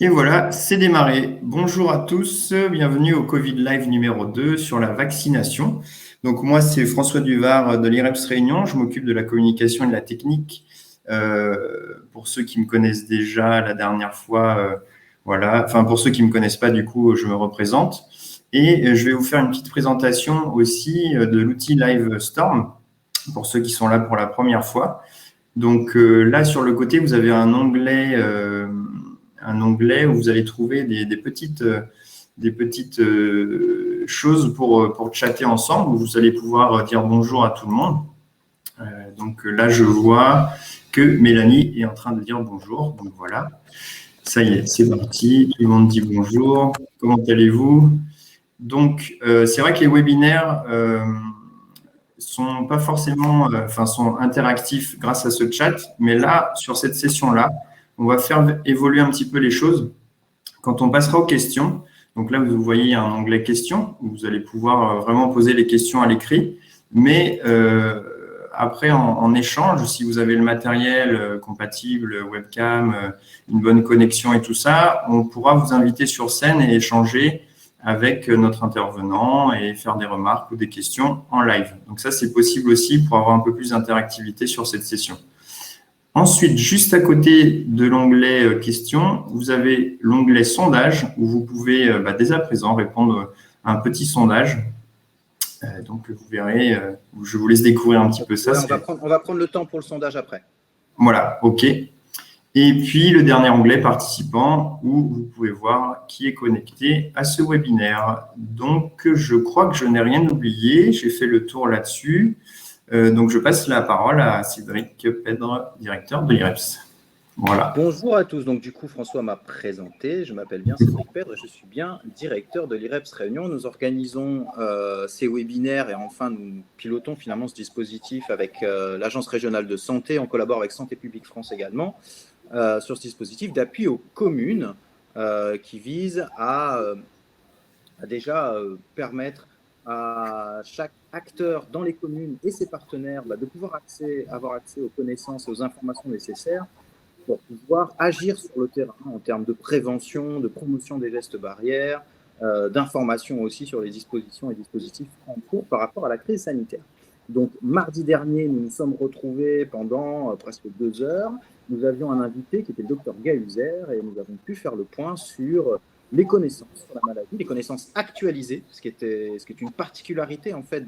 Et voilà, c'est démarré. Bonjour à tous, bienvenue au Covid Live numéro 2 sur la vaccination. Donc moi, c'est François Duvart de l'IREPS Réunion, je m'occupe de la communication et de la technique. Pour ceux qui me connaissent déjà la dernière fois, voilà. Enfin, pour ceux qui ne me connaissent pas, du coup, je me représente. Et je vais vous faire une petite présentation aussi de l'outil Live Storm, pour ceux qui sont là pour la première fois. Donc là, sur le côté, vous avez un onglet où vous allez trouver des petites choses pour chatter ensemble, où vous allez pouvoir dire bonjour à tout le monde. Donc là, je vois que Mélanie est en train de dire bonjour. Donc voilà, ça y est, c'est parti. Tout le monde dit bonjour. Comment allez-vous? Donc, c'est vrai que les webinaires sont pas forcément, sont interactifs grâce à ce chat, mais là, sur cette session-là, on va faire évoluer un petit peu les choses. Quand on passera aux questions, donc là, vous voyez un onglet questions, où vous allez pouvoir vraiment poser les questions à l'écrit, mais après, en échange, si vous avez le matériel compatible, webcam, une bonne connexion et tout ça, on pourra vous inviter sur scène et échanger avec notre intervenant et faire des remarques ou des questions en live. Donc ça, c'est possible aussi pour avoir un peu plus d'interactivité sur cette session. Ensuite, juste à côté de l'onglet questions, vous avez l'onglet sondage où vous pouvez dès à présent répondre à un petit sondage. Donc vous verrez, je vous laisse découvrir un petit peu ça. Ouais, on va prendre le temps pour le sondage après. Voilà, OK. Et puis, le dernier onglet, participants, où vous pouvez voir qui est connecté à ce webinaire. Donc, je crois que je n'ai rien oublié. J'ai fait le tour là-dessus. Donc, je passe la parole à Cédric Pedre, directeur de l'IREPS. Voilà. Bonjour à tous. Donc, du coup, François m'a présenté. Je m'appelle bien Cédric Pedre et je suis bien directeur de l'IREPS Réunion. Nous organisons ces webinaires et enfin, nous pilotons finalement ce dispositif avec l'Agence régionale de santé. On collabore avec Santé publique France également sur ce dispositif d'appui aux communes qui vise à déjà permettre à chaque acteur dans les communes et ses partenaires de pouvoir avoir accès aux connaissances et aux informations nécessaires pour pouvoir agir sur le terrain en termes de prévention, de promotion des gestes barrières, d'information aussi sur les dispositions et dispositifs en cours par rapport à la crise sanitaire. Donc, mardi dernier, nous nous sommes retrouvés pendant presque 2 heures. Nous avions un invité qui était le docteur Gahuzer et nous avons pu faire le point sur les connaissances sur la maladie, les connaissances actualisées, ce qui est une particularité en fait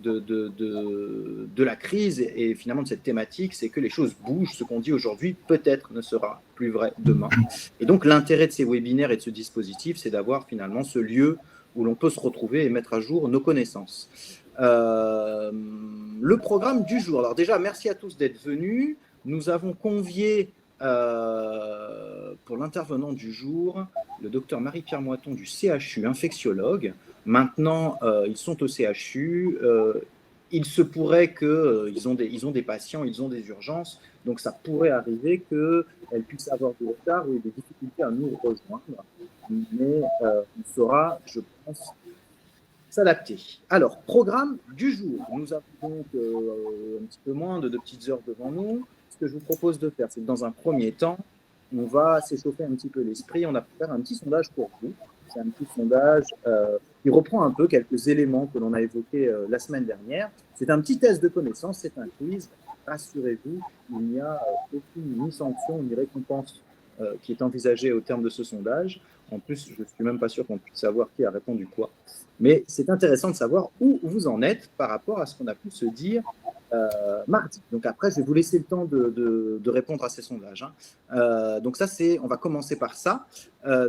de la crise et finalement de cette thématique, c'est que les choses bougent. Ce qu'on dit aujourd'hui peut-être ne sera plus vrai demain. Et donc l'intérêt de ces webinaires et de ce dispositif, c'est d'avoir finalement ce lieu où l'on peut se retrouver et mettre à jour nos connaissances. Le programme du jour. Alors déjà, merci à tous d'être venus. Nous avons convié pour l'intervenant du jour le docteur Marie-Pierre Moiton du CHU, infectiologue. Maintenant, ils sont au CHU. Il se pourrait qu'ils ont des patients, ils ont des urgences. Donc, ça pourrait arriver qu'elles puissent avoir du retard ou des difficultés à nous rejoindre. Mais on saura, je pense, s'adapter. Alors, programme du jour. Nous avons donc un petit peu moins de 2 petites heures devant nous. Ce que je vous propose de faire, c'est que dans un premier temps, on va s'échauffer un petit peu l'esprit. On va faire un petit sondage pour vous. C'est un petit sondage qui reprend un peu quelques éléments que l'on a évoqués la semaine dernière. C'est un petit test de connaissance, c'est un quiz. Rassurez-vous, il n'y a aucune ni sanction ni récompense qui est envisagée au terme de ce sondage. En plus, je ne suis même pas sûr qu'on puisse savoir qui a répondu quoi. Mais c'est intéressant de savoir où vous en êtes par rapport à ce qu'on a pu se dire mardi. Donc après, je vais vous laisser le temps de répondre à ces sondages. Donc ça, on va commencer par ça.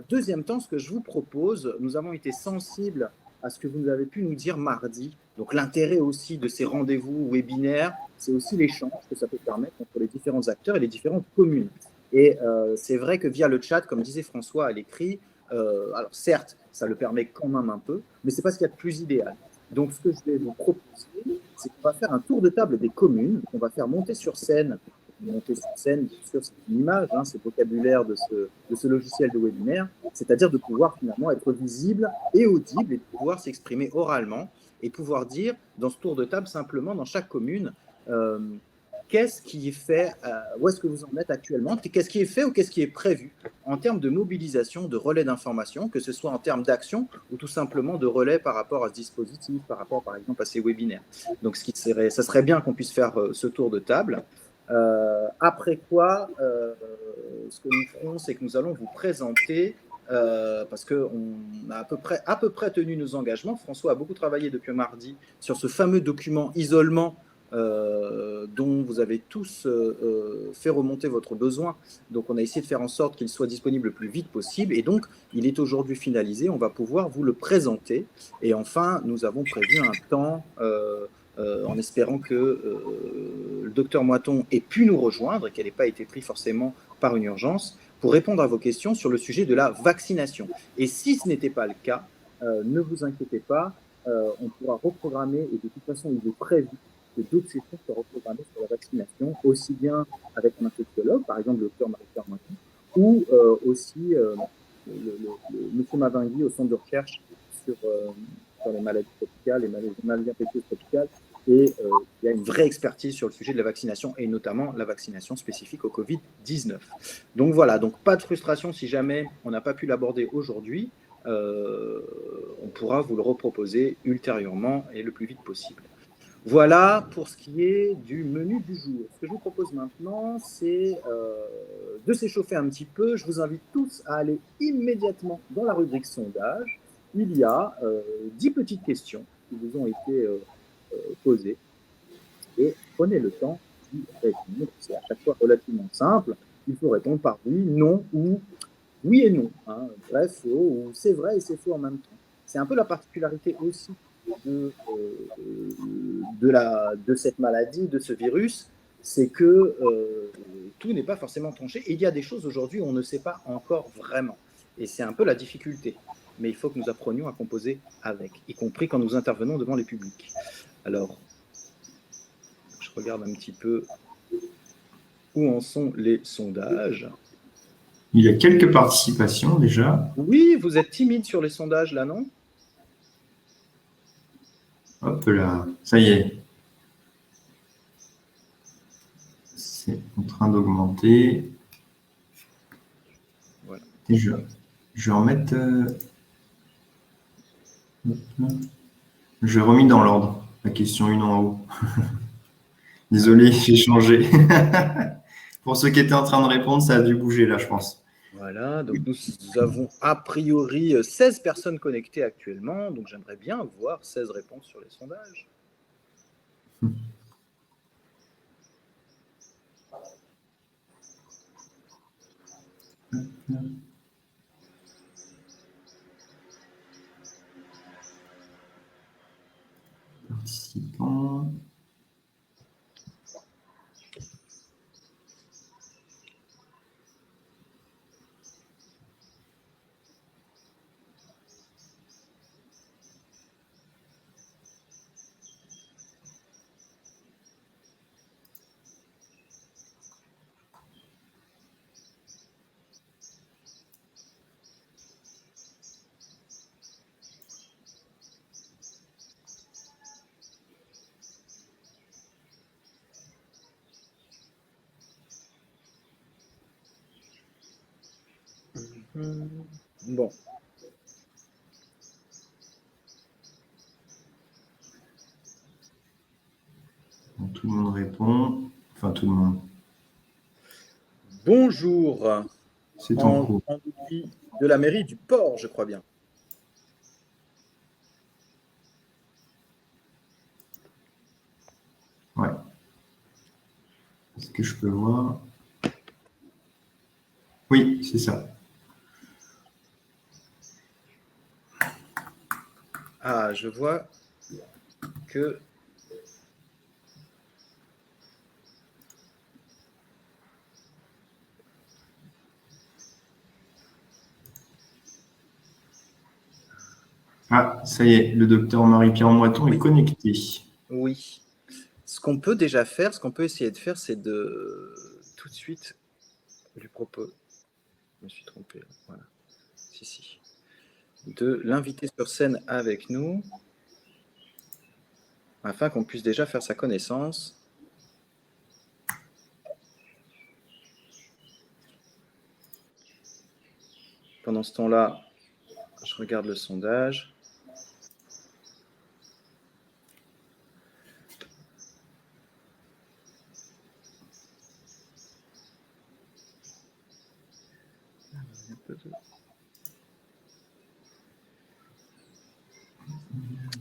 Deuxième temps, ce que je vous propose, nous avons été sensibles à ce que vous avez pu nous dire mardi. Donc l'intérêt aussi de ces rendez-vous webinaires, c'est aussi l'échange que ça peut permettre entre les différents acteurs et les différentes communes. Et c'est vrai que via le chat, comme disait François à l'écrit, alors certes, ça le permet quand même un peu, mais ce n'est pas ce qu'il y a de plus idéal. Donc ce que je vais vous proposer, c'est qu'on va faire un tour de table des communes, qu'on va faire monter sur scène. Monter sur scène, bien sûr, c'est une image, c'est le vocabulaire de ce logiciel de webinaire, c'est-à-dire de pouvoir finalement être visible et audible et de pouvoir s'exprimer oralement et pouvoir dire dans ce tour de table simplement dans chaque commune qu'est-ce qui est fait, où est-ce que vous en êtes actuellement, qu'est-ce qui est fait ou qu'est-ce qui est prévu en termes de mobilisation, de relais d'information, que ce soit en termes d'action ou tout simplement de relais par rapport à ce dispositif, par rapport par exemple à ces webinaires. Donc ça serait bien qu'on puisse faire ce tour de table. Après quoi, ce que nous ferons, c'est que nous allons vous présenter, parce qu'on a à peu près tenu nos engagements. François a beaucoup travaillé depuis mardi sur ce fameux document isolement dont vous avez tous fait remonter votre besoin. Donc, on a essayé de faire en sorte qu'il soit disponible le plus vite possible. Et donc, il est aujourd'hui finalisé. On va pouvoir vous le présenter. Et enfin, nous avons prévu un temps, en espérant que le docteur Moiton ait pu nous rejoindre et qu'elle n'ait pas été prise forcément par une urgence, pour répondre à vos questions sur le sujet de la vaccination. Et si ce n'était pas le cas, ne vous inquiétez pas, on pourra reprogrammer, et de toute façon, il est prévu que d'autres sessions soient reprogrammées sur la vaccination, aussi bien avec un infectiologue, par exemple le docteur Marie-Pierre Moiton, ou aussi monsieur Mavingui au centre de recherche sur les maladies tropicales, les maladies infectieuses tropicales. Et il y a une vraie expertise sur le sujet de la vaccination, et notamment la vaccination spécifique au Covid-19. Donc voilà, donc pas de frustration si jamais on n'a pas pu l'aborder aujourd'hui. On pourra vous le reproposer ultérieurement et le plus vite possible. Voilà pour ce qui est du menu du jour. Ce que je vous propose maintenant, c'est de s'échauffer un petit peu. Je vous invite tous à aller immédiatement dans la rubrique sondage. Il y a 10 petites questions qui vous ont été posées. Et prenez le temps d'y répondre. C'est à chaque fois relativement simple. Il faut répondre par oui, non ou oui et non. Hein. Vrai, faux, ou c'est vrai et c'est faux en même temps. C'est un peu la particularité aussi de cette maladie, de ce virus, c'est que tout n'est pas forcément tranché. Et il y a des choses aujourd'hui où on ne sait pas encore vraiment. Et c'est un peu la difficulté. Mais il faut que nous apprenions à composer avec, y compris quand nous intervenons devant les publics. Alors, je regarde un petit peu où en sont les sondages. Il y a quelques participations déjà. Oui, vous êtes timide sur les sondages là, non? Hop là, ça y est. C'est en train d'augmenter. Voilà. Et je vais remettre. Je vais remis dans l'ordre la question 1 en haut. Désolé, j'ai changé. Pour ceux qui étaient en train de répondre, ça a dû bouger là, je pense. Voilà, donc nous avons a priori 16 personnes connectées actuellement, donc j'aimerais bien voir 16 réponses sur les sondages. Participants. Bon. Donc, tout le monde répond. Enfin, tout le monde. Bonjour. C'est en cours. De la mairie du Port, je crois bien. Ouais. Est-ce que je peux voir? Oui, c'est ça. Ah, je vois que... Ah, ça y est, le docteur Marie-Pierre Moiton est connecté. Oui. Ce qu'on peut déjà faire, ce qu'on peut essayer de faire, c'est de tout de suite lui proposer... Je me suis trompé. Voilà. Si. De l'inviter sur scène avec nous, afin qu'on puisse déjà faire sa connaissance. Pendant ce temps-là, je regarde le sondage.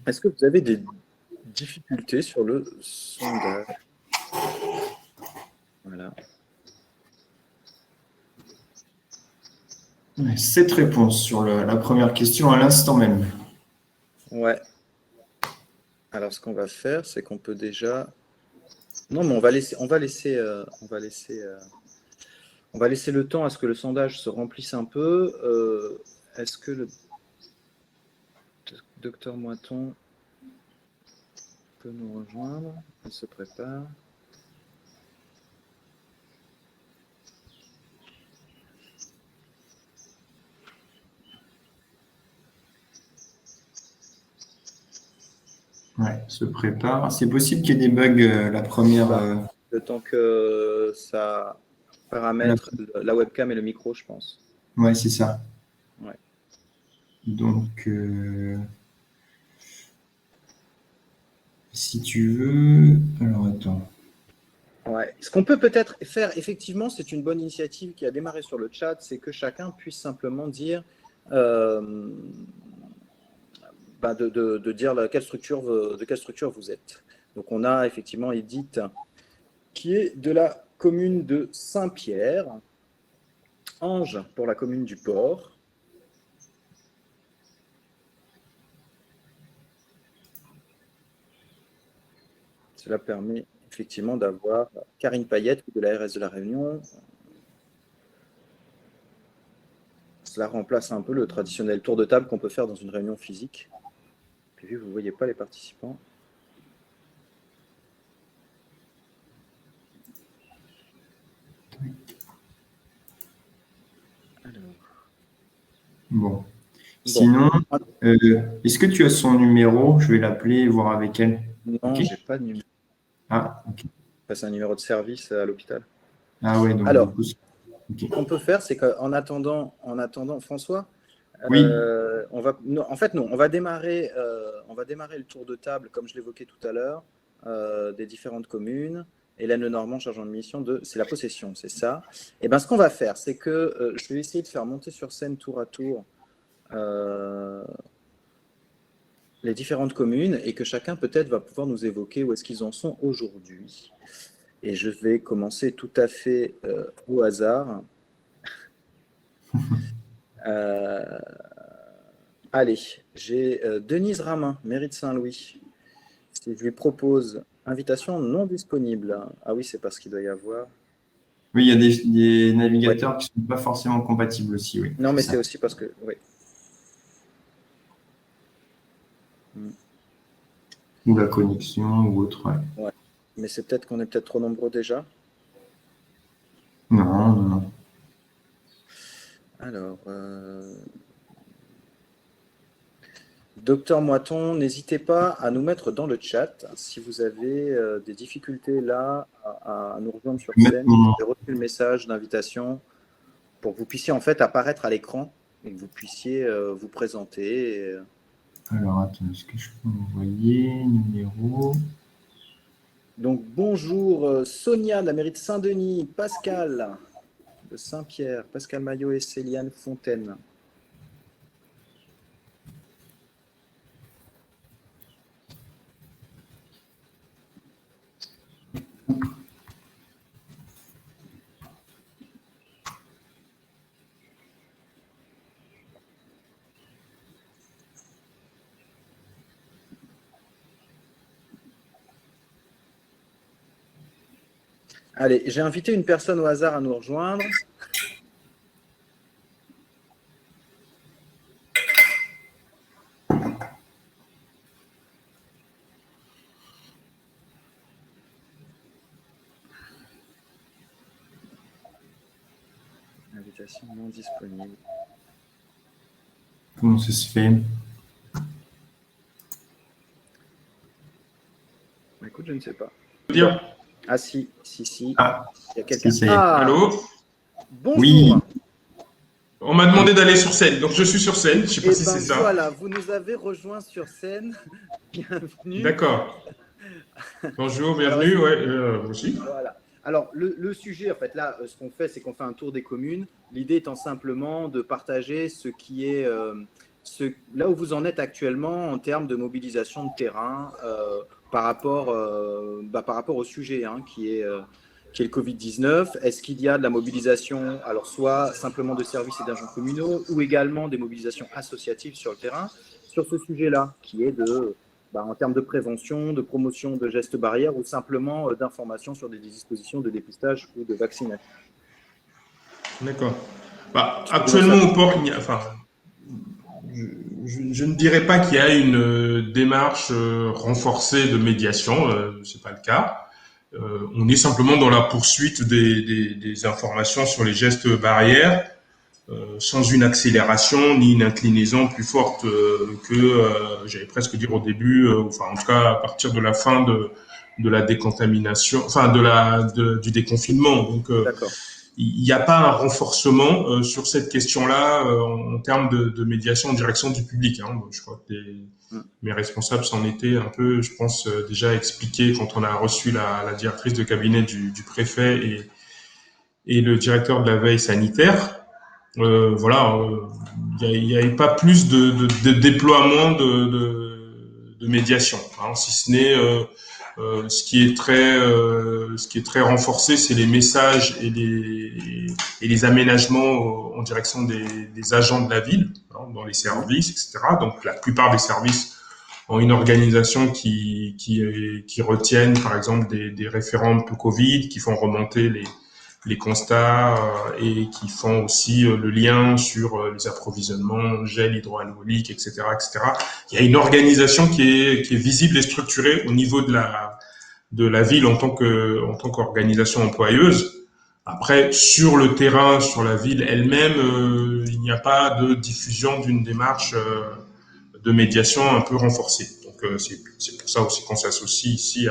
Est-ce que vous avez des difficultés sur le sondage? Voilà. 7 réponses sur la première question à l'instant même. Ouais. Alors, ce qu'on va faire, c'est qu'on peut déjà... Non, mais on va laisser le temps à ce que le sondage se remplisse un peu. Est-ce que le docteur Moiton peut nous rejoindre? Il se prépare. Ouais, se prépare. C'est possible qu'il y ait des bugs la première. Le temps que ça paramètre la webcam et le micro, je pense. Ouais, c'est ça. Ouais. Donc, si tu veux... Alors, attends. Ouais. Ce qu'on peut peut-être faire, effectivement, c'est une bonne initiative qui a démarré sur le chat, c'est que chacun puisse simplement dire, de dire de quelle structure vous êtes. Donc, on a effectivement Edith, qui est de la commune de Saint-Pierre, Ange pour la commune du Port. Cela permet effectivement d'avoir Karine Payette de la RS de la Réunion. Cela remplace un peu le traditionnel tour de table qu'on peut faire dans une réunion physique. Puis vu que vous ne voyez pas les participants. Alors. Bon. Sinon, est-ce que tu as son numéro? Je vais l'appeler et voir avec elle. Non, okay. Je n'ai pas de numéro. Ah, ok. C'est un numéro de service à l'hôpital. Ah ouais, donc alors, du coup, ce qu'on peut faire, c'est qu'en attendant, François, oui. On va démarrer le tour de table, comme je l'évoquais tout à l'heure, des différentes communes. Hélène Lenormand, chargée de mission c'est la possession, c'est ça. Et ben, ce qu'on va faire, c'est que je vais essayer de faire monter sur scène tour à tour les différentes communes et que chacun peut-être va pouvoir nous évoquer où est-ce qu'ils en sont aujourd'hui. Et je vais commencer tout à fait au hasard. Allez, j'ai Denise Ramin, mairie de Saint-Louis. Si je lui propose invitation non disponible. Ah oui, c'est parce qu'il doit y avoir. Oui, il y a des navigateurs qui ne sont pas forcément compatibles aussi. Oui, non, mais c'est aussi parce que. Oui. Ou la connexion ou autre. Ouais. Mais c'est peut-être qu'on est peut-être trop nombreux déjà. Non. Alors. Docteur Moiton, n'hésitez pas à nous mettre dans le chat si vous avez des difficultés là à nous rejoindre sur scène. Vous avez reçu le message d'invitation pour que vous puissiez en fait apparaître à l'écran et que vous puissiez vous présenter. Alors, attends, est-ce que je peux envoyer numéro? Donc, bonjour Sonia de la mairie de Saint-Denis, Pascal de Saint-Pierre, Pascal Maillot et Céliane Fontaine. Allez, j'ai invité une personne au hasard à nous rejoindre. Invitation non disponible. Comment ça se fait? Écoute, je ne sais pas. Dire. Ah si. Ah, il y a quelqu'un. Si, allô? Bonjour. Oui. On m'a demandé d'aller sur scène, donc je suis sur scène. Je ne sais pas si c'est ça. Voilà, vous nous avez rejoints sur scène. Bienvenue. D'accord. Bonjour, bienvenue. Vous aussi. Voilà. Alors, le sujet, en fait, là, ce qu'on fait, c'est qu'on fait un tour des communes. L'idée étant simplement de partager ce qui est, là où vous en êtes actuellement en termes de mobilisation de terrain par rapport au sujet qui est le Covid-19. Est-ce qu'il y a de la mobilisation, alors soit simplement de services et d'agents communaux, ou également des mobilisations associatives sur le terrain, sur ce sujet-là, qui est en termes de prévention, de promotion de gestes barrières, ou simplement d'information sur des dispositions de dépistage ou de vaccination. D'accord. Actuellement, au port, je ne dirais pas qu'il y a une démarche renforcée de médiation, c'est pas le cas. On est simplement dans la poursuite des informations sur les gestes barrières, sans une accélération ni une inclinaison plus forte que, j'allais presque dire au début, en tout cas à partir de la fin de la décontamination, du déconfinement. Donc, il n'y a pas un renforcement sur cette question-là en termes de médiation en direction du public. Je crois que mes responsables s'en étaient un peu, je pense, déjà expliqué quand on a reçu la directrice de cabinet du préfet et le directeur de la veille sanitaire. Il n'y avait pas plus de déploiement de médiation, si ce n'est ce qui est très renforcé, c'est les messages et les aménagements en direction des agents de la ville, dans les services, etc. Donc la plupart des services ont une organisation qui retiennent par exemple des référents un peu Covid, qui font remonter les constats et qui font aussi le lien sur les approvisionnements, gel hydroalcoolique, etc., etc. Il y a une organisation qui est visible et structurée au niveau de la ville en tant qu'organisation employeuse. Après, sur le terrain, sur la ville elle-même, il n'y a pas de diffusion d'une démarche de médiation un peu renforcée. Donc, c'est pour ça aussi qu'on s'associe ici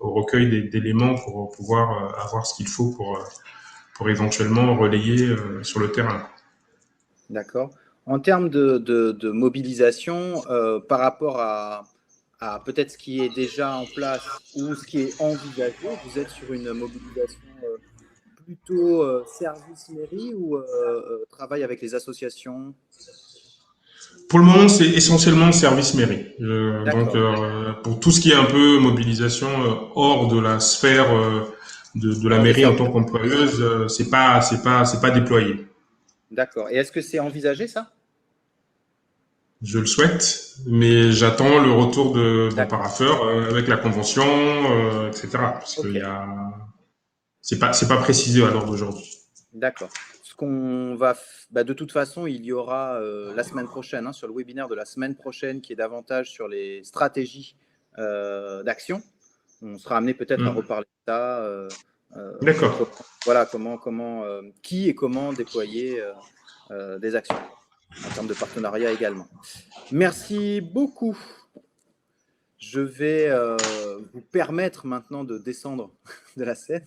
au recueil d'éléments pour pouvoir avoir ce qu'il faut pour éventuellement relayer sur le terrain. D'accord. En termes de mobilisation, par rapport à peut-être ce qui est déjà en place ou ce qui est envisagé, vous êtes sur une mobilisation plutôt service mairie ou travail avec les associations? Pour le moment, c'est essentiellement service mairie. Donc, pour tout ce qui est un peu mobilisation hors de la sphère de la mairie en tant qu'employeuse, c'est pas déployé. D'accord. Et est-ce que c'est envisagé ça? Je le souhaite, mais j'attends le retour de mon parapheur avec la convention, etc. Parce que c'est pas précisé à l'heure d'aujourd'hui. D'accord. Ce qu'on va, de toute façon, il y aura la semaine prochaine, sur le webinaire de la semaine prochaine, qui est davantage sur les stratégies d'action. On sera amené peut-être à reparler de ça. D'accord. Voilà, qui et comment déployer des actions en termes de partenariat également. Merci beaucoup. Je vais vous permettre maintenant de descendre de la scène.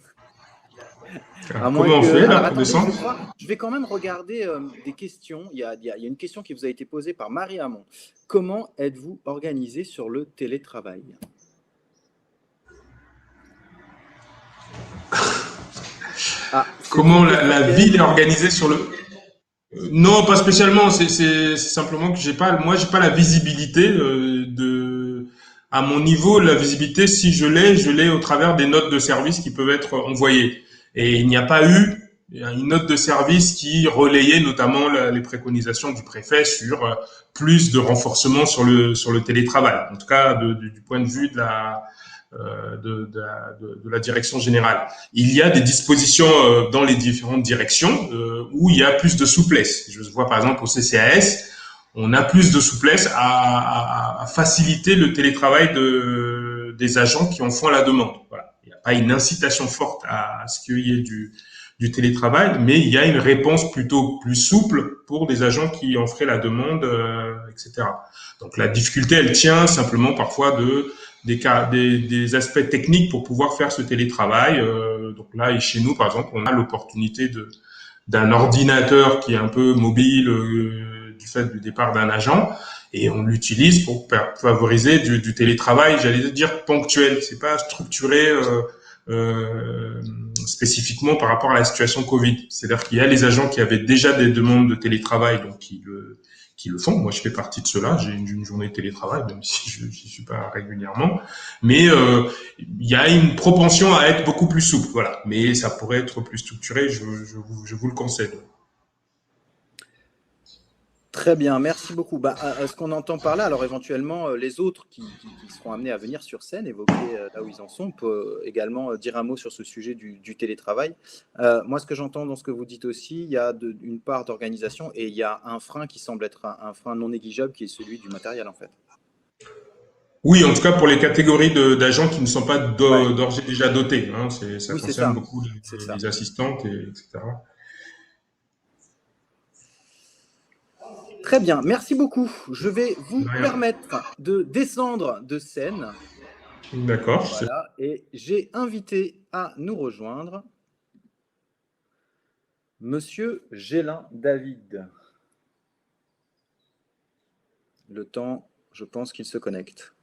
Comment on fait là pour descendre ? Je vais quand même regarder des questions. Il y a une question qui vous a été posée par Marie Hamon. Comment êtes-vous organisé sur le télétravail ? Comment la ville est organisée sur le... Non, pas spécialement. C'est simplement que j'ai pas la visibilité à mon niveau. La visibilité, si je l'ai au travers des notes de service qui peuvent être envoyées. Et il n'y a pas eu une note de service qui relayait notamment les préconisations du préfet sur plus de renforcement sur le télétravail. En tout cas, du point de vue de la direction générale. Il y a des dispositions dans les différentes directions où il y a plus de souplesse. Je vois par exemple au CCAS, on a plus de souplesse à faciliter le télétravail des agents qui en font la demande. Voilà. Il n'y a pas une incitation forte à ce qu'il y ait du télétravail, mais il y a une réponse plutôt plus souple pour des agents qui en feraient la demande, etc. Donc la difficulté, elle tient simplement parfois des aspects techniques pour pouvoir faire ce télétravail. Donc là, et chez nous, par exemple, on a l'opportunité d'un ordinateur qui est un peu mobile du fait du départ d'un agent, et on l'utilise pour favoriser du télétravail, j'allais dire ponctuel. C'est pas structuré spécifiquement par rapport à la situation Covid. C'est-à-dire qu'il y a les agents qui avaient déjà des demandes de télétravail, donc qui le font. Moi, je fais partie de ceux-là. J'ai une journée de télétravail, même si je n'y suis pas régulièrement. Mais il y a une propension à être beaucoup plus souple, voilà. Mais ça pourrait être plus structuré, je vous le concède. Très bien, merci beaucoup. À ce qu'on entend par là, alors éventuellement, les autres qui seront amenés à venir sur scène, évoquer là où ils en sont, peut également dire un mot sur ce sujet du télétravail. Moi, ce que j'entends dans ce que vous dites aussi, il y a une part d'organisation et il y a un frein qui semble être un frein non négligeable, qui est celui du matériel, en fait. Oui, en tout cas pour les catégories d'agents qui ne sont pas Ouais. d'ores et déjà dotés. Hein, ça Oui, c'est concerne ça. beaucoup C'est ça. les assistantes, etc. Très bien, merci beaucoup. Je vais vous De rien. permettre de descendre de scène. D'accord. Voilà, et j'ai invité à nous rejoindre Monsieur Gélin David. Le temps, je pense qu'il se connecte.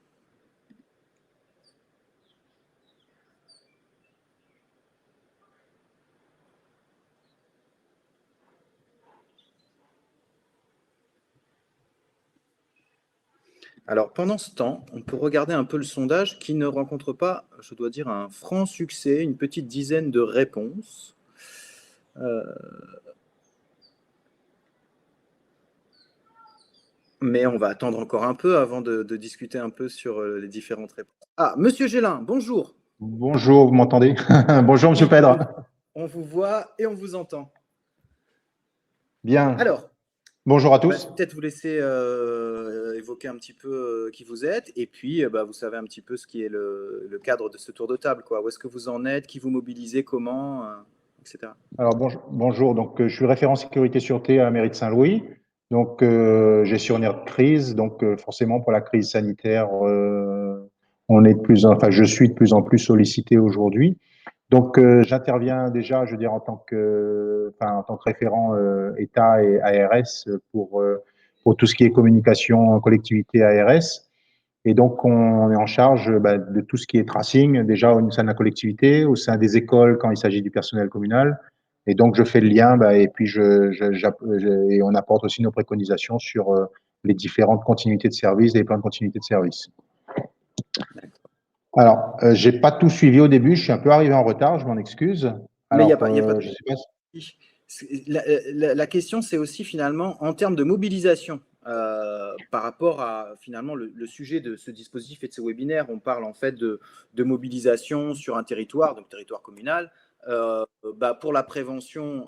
Alors, pendant ce temps, on peut regarder un peu le sondage qui ne rencontre pas, je dois dire, un franc succès, une petite dizaine de réponses. Mais on va attendre encore un peu avant de discuter un peu sur les différentes réponses. Ah, Monsieur Gélin, bonjour. Bonjour, vous m'entendez? Bonjour, Monsieur Oui, Pedre. on vous voit et on vous entend. Bien. Alors, bonjour à tous. peut-être vous laisser évoquer un petit peu qui vous êtes et puis vous savez un petit peu ce qui est le cadre de ce tour de table, quoi. Où est-ce que vous en êtes, qui vous mobilisez, comment, etc. Alors bonjour. Donc je suis référent sécurité sûreté à la mairie de Saint-Louis. Donc gestionnaire de crise. Donc forcément pour la crise sanitaire, je suis de plus en plus sollicité aujourd'hui. Donc j'interviens déjà, je veux dire en tant que référent État et ARS pour tout ce qui est communication collectivité ARS. Et donc, on est en charge de tout ce qui est tracing, déjà au sein de la collectivité, au sein des écoles quand il s'agit du personnel communal. Et donc, je fais le lien et puis et on apporte aussi nos préconisations sur les différentes continuités de service, les plans de continuité de service. Alors, j'ai pas tout suivi au début, je suis un peu arrivé en retard, je m'en excuse. Mais il n'y Alors, a pas, je sais pas. La question, c'est aussi finalement en termes de mobilisation par rapport à finalement le sujet de ce dispositif et de ce webinaire. On parle en fait de mobilisation sur un territoire, donc territoire communal, pour la prévention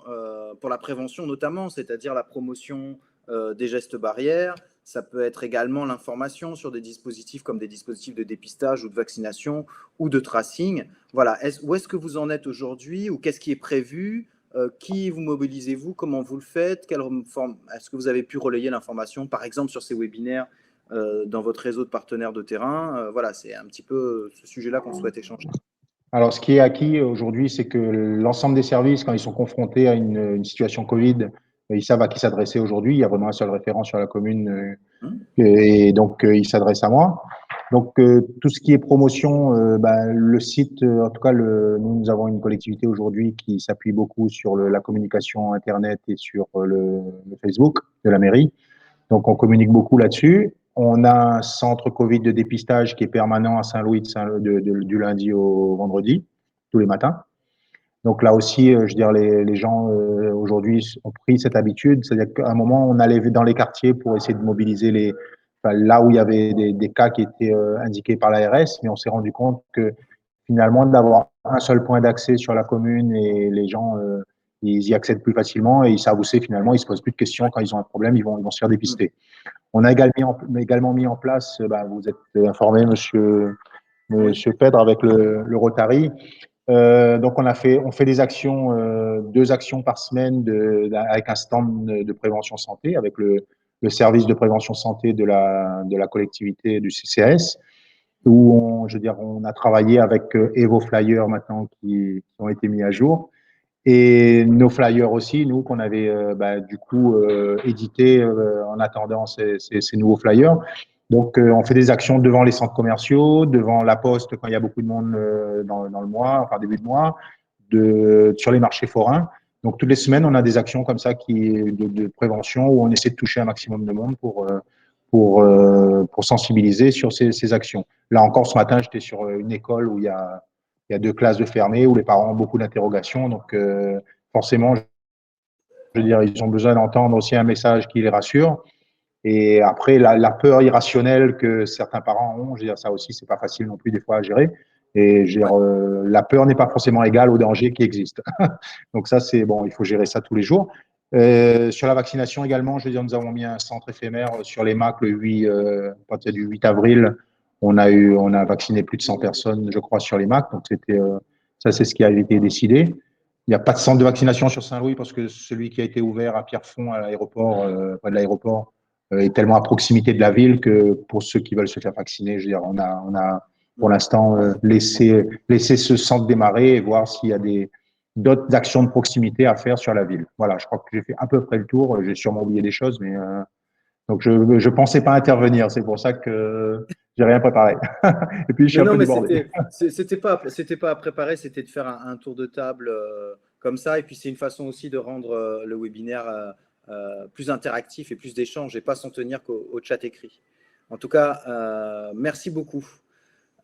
notamment, c'est-à-dire la promotion des gestes barrières. Ça peut être également l'information sur des dispositifs comme des dispositifs de dépistage ou de vaccination ou de tracing. Voilà. Où est-ce que vous en êtes aujourd'hui ou qu'est-ce qui est prévu? Qui vous mobilisez-vous? Comment vous le faites? Est-ce que vous avez pu relayer l'information, par exemple, sur ces webinaires dans votre réseau de partenaires de terrain? Voilà, c'est un petit peu ce sujet-là qu'on souhaite échanger. Alors, ce qui est acquis aujourd'hui, c'est que l'ensemble des services, quand ils sont confrontés à une situation Covid, ils savent à qui s'adresser aujourd'hui. Il y a vraiment un seul référent sur la commune et donc ils s'adressent à moi. Donc, tout ce qui est promotion, le site, en tout cas, nous avons une collectivité aujourd'hui qui s'appuie beaucoup sur la communication Internet et sur le Facebook de la mairie. Donc, on communique beaucoup là-dessus. On a un centre Covid de dépistage qui est permanent à Saint-Louis du lundi au vendredi, tous les matins. Donc là aussi, je veux dire, les gens aujourd'hui ont pris cette habitude. C'est-à-dire qu'à un moment, on allait dans les quartiers pour essayer de mobiliser là où il y avait des cas qui étaient indiqués par l'ARS, mais on s'est rendu compte que finalement, d'avoir un seul point d'accès sur la commune et les gens, ils y accèdent plus facilement et ils savent où c'est finalement, ils se posent plus de questions quand ils ont un problème, ils vont se faire dépister. On a également mis en place, vous êtes informé, Monsieur Pedre, avec le Rotary. Donc on fait des actions, 2 actions par semaine avec un stand de prévention santé, avec le service de prévention santé de la collectivité du CCAS, où on a travaillé avec EvoFlyer maintenant qui ont été mis à jour. Et nos flyers aussi, nous, qu'on avait du coup édités en attendant ces nouveaux flyers. Donc, on fait des actions devant les centres commerciaux, devant la poste quand il y a beaucoup de monde dans le mois, enfin début de mois, sur les marchés forains. Donc, toutes les semaines, on a des actions comme ça de prévention où on essaie de toucher un maximum de monde pour sensibiliser sur ces actions. Là encore, ce matin, j'étais sur une école où il y a 2 classes de fermées, où les parents ont beaucoup d'interrogations. Donc, forcément, je veux dire, ils ont besoin d'entendre aussi un message qui les rassure. Et après, la peur irrationnelle que certains parents ont, je veux dire, ça aussi, c'est pas facile non plus des fois à gérer. Et je veux dire, la peur n'est pas forcément égale au danger qui existe. Donc ça, c'est bon, il faut gérer ça tous les jours. Sur la vaccination également, je veux dire, nous avons mis un centre éphémère sur les MAC le 8, à partir du 8 avril. On a vacciné plus de 100 personnes, je crois, sur les MAC. Donc ça, c'est ce qui a été décidé. Il n'y a pas de centre de vaccination sur Saint-Louis parce que celui qui a été ouvert à Pierrefonds, à l'aéroport, près de l'aéroport, est tellement à proximité de la ville que pour ceux qui veulent se faire vacciner, je veux dire, on a pour l'instant laissé ce centre démarrer et voir s'il y a d'autres actions de proximité à faire sur la ville. Voilà, je crois que j'ai fait à peu près le tour. J'ai sûrement oublié des choses, mais donc je pensais pas intervenir. C'est pour ça que j'ai rien préparé. Et puis je suis un peu débordé. C'était pas à préparer, c'était de faire un tour de table comme ça. Et puis c'est une façon aussi de rendre le webinaire plus interactif et plus d'échanges et pas s'en tenir qu'au chat écrit. En tout cas, merci beaucoup.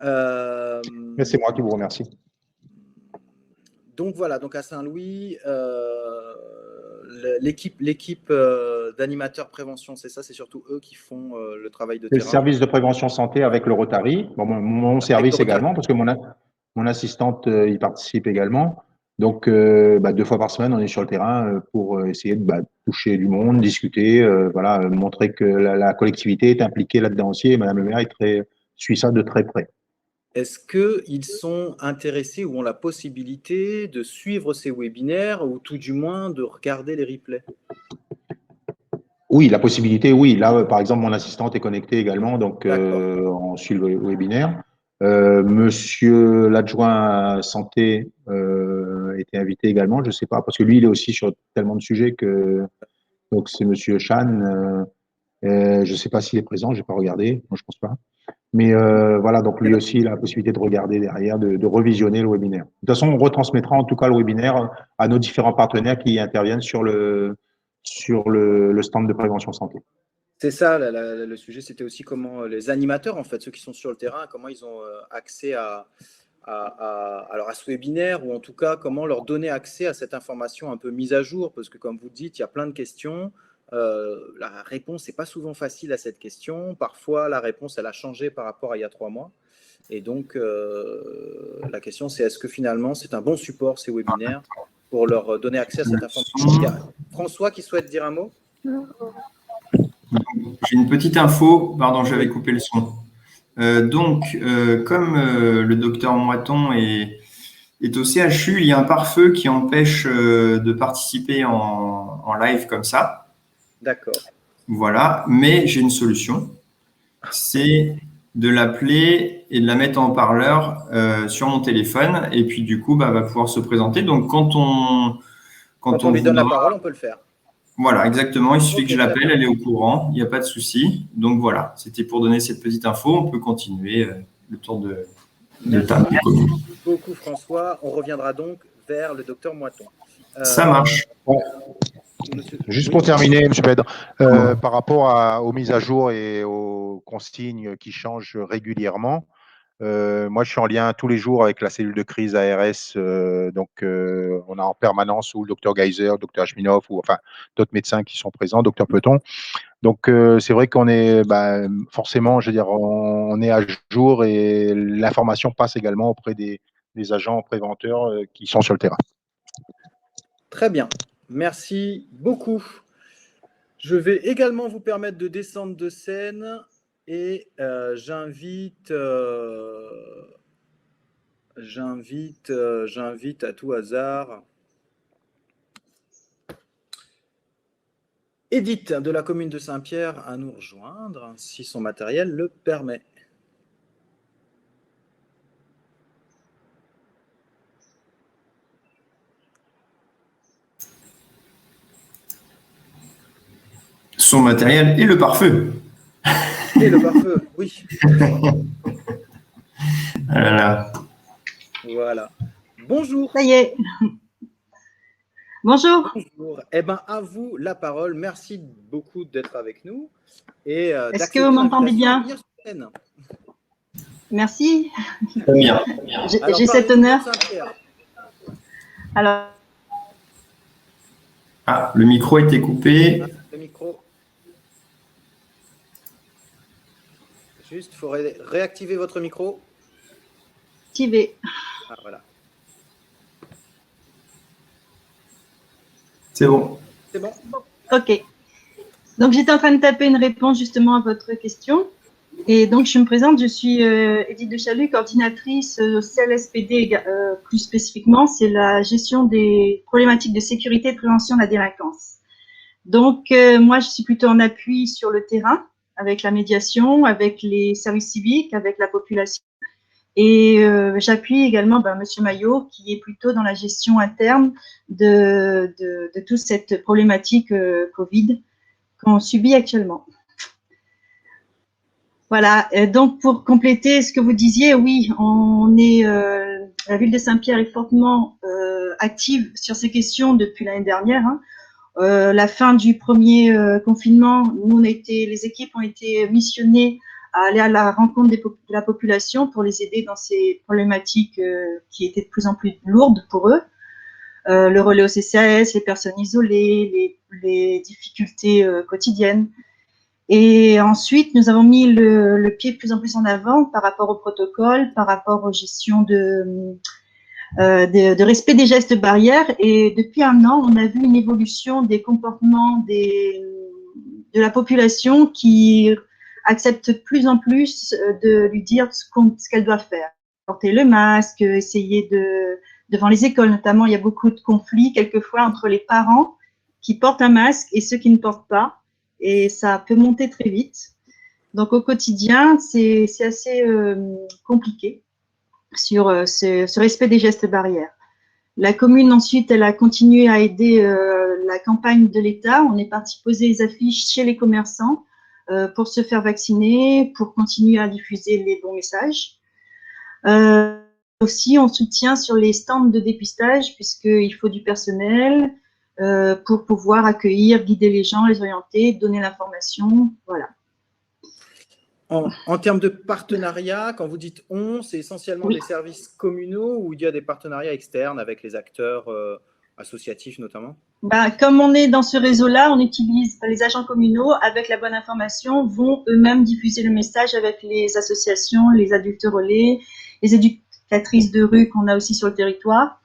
Mais c'est moi qui vous remercie. Donc voilà, donc à Saint-Louis, l'équipe d'animateurs prévention, c'est ça, c'est surtout eux qui font le travail de terrain. Le service de prévention santé avec le Rotary, bon, mon service également, parce que mon assistante y participe également. Donc, 2 fois par semaine, on est sur le terrain pour essayer de toucher du monde, discuter, voilà, montrer que la collectivité est impliquée là-dedans aussi. Et Madame le maire suit ça de très près. Est-ce qu'ils sont intéressés ou ont la possibilité de suivre ces webinaires ou tout du moins de regarder les replays? Oui, la possibilité, oui. Là, par exemple, mon assistante est connectée également, donc on suit le webinaire. Monsieur l'adjoint santé était invité également, je ne sais pas, parce que lui, il est aussi sur tellement de sujets que donc c'est Monsieur Chan. Je ne sais pas s'il est présent, je n'ai pas regardé, moi je pense pas. Mais voilà, donc lui aussi, il a la possibilité de regarder derrière, de revisionner le webinaire. De toute façon, on retransmettra en tout cas le webinaire à nos différents partenaires qui interviennent sur le stand de prévention santé. C'est ça, le sujet, c'était aussi comment les animateurs, en fait, ceux qui sont sur le terrain, comment ils ont accès à ce webinaire, ou en tout cas, comment leur donner accès à cette information un peu mise à jour, parce que comme vous dites, il y a plein de questions. La réponse n'est pas souvent facile à cette question. Parfois, la réponse, elle a changé par rapport à il y a 3 mois. Et donc, la question, c'est est-ce que finalement, c'est un bon support, ces webinaires, pour leur donner accès à cette information? Il y a François qui souhaite dire un mot? J'ai une petite info. Pardon, j'avais coupé le son. Comme le docteur Moiton est au CHU, il y a un pare-feu qui empêche de participer en live comme ça. D'accord. Voilà, mais j'ai une solution. C'est de l'appeler et de la mettre en haut-parleur sur mon téléphone. Et puis, du coup, va pouvoir se présenter. Donc, quand on lui donne la parole, on peut le faire. Voilà, exactement. Il suffit que je l'appelle, elle est au courant, il n'y a pas de souci. Donc voilà, c'était pour donner cette petite info. On peut continuer le tour de table. Merci beaucoup, François. On reviendra donc vers le docteur Moiton. Ça marche. Juste pour terminer, M. Pedre, par rapport aux mises à jour et aux consignes qui changent régulièrement, moi, je suis en lien tous les jours avec la cellule de crise ARS. On a en permanence ou le docteur Geiser, le docteur Ashminov, ou enfin d'autres médecins qui sont présents, docteur Peton. Donc, c'est vrai qu'on est forcément, je veux dire, on est à jour et l'information passe également auprès des agents préventeurs qui sont sur le terrain. Très bien. Merci beaucoup. Je vais également vous permettre de descendre de scène et j'invite à tout hasard Edith de la commune de Saint-Pierre à nous rejoindre si son matériel le permet. son matériel et le pare-feu. Et le pare-feu, oui. Voilà. Voilà. Bonjour. Ça y est. Bonjour. Bonjour. Eh bien, à vous la parole. Merci beaucoup d'être avec nous. Et est-ce que vous m'entendez bien? Merci. Très bien. J'ai cet honneur. Alors, le micro a été coupé. Le micro. Juste, il faut réactiver votre micro. Activé. Voilà. C'est bon. C'est bon. OK. Donc, j'étais en train de taper une réponse justement à votre question. Et donc, je me présente, je suis Edith de Chalut, coordinatrice CLSPD, plus spécifiquement, c'est la gestion des problématiques de sécurité et de prévention de la délinquance. Donc, moi, je suis plutôt en appui sur le terrain, avec la médiation, avec les services civiques, avec la population. Et j'appuie également Monsieur Maillot, qui est plutôt dans la gestion interne de toute cette problématique Covid qu'on subit actuellement. Voilà, donc pour compléter ce que vous disiez, oui, on est la ville de Saint-Pierre est fortement active sur ces questions depuis l'année dernière. La fin du premier confinement, les équipes ont été missionnées à aller à la rencontre de la population pour les aider dans ces problématiques qui étaient de plus en plus lourdes pour eux. Le relais au CCAS, les personnes isolées, les difficultés quotidiennes. Et ensuite, nous avons mis le pied de plus en plus en avant par rapport au protocole, par rapport aux gestions de respect des gestes barrières. Et depuis un an, on a vu une évolution des comportements de la population qui accepte de plus en plus de lui dire ce qu'elle doit faire. Porter le masque, essayer devant les écoles notamment, il y a beaucoup de conflits quelquefois entre les parents qui portent un masque et ceux qui ne portent pas. Et ça peut monter très vite. Donc, au quotidien, c'est assez compliqué sur ce respect des gestes barrières. La commune, ensuite, elle a continué à aider la campagne de l'État. On est parti poser les affiches chez les commerçants pour se faire vacciner, pour continuer à diffuser les bons messages. Aussi, on soutient sur les stands de dépistage, puisqu'il faut du personnel, pour pouvoir accueillir, guider les gens, les orienter, donner l'information, voilà. En termes de partenariat, quand vous dites « on », c'est essentiellement des services communaux ou il y a des partenariats externes avec les acteurs associatifs notamment? Comme on est dans ce réseau-là, on utilise les agents communaux avec la bonne information, vont eux-mêmes diffuser le message avec les associations, les adultes relais, les éducatrices de rue qu'on a aussi sur le territoire,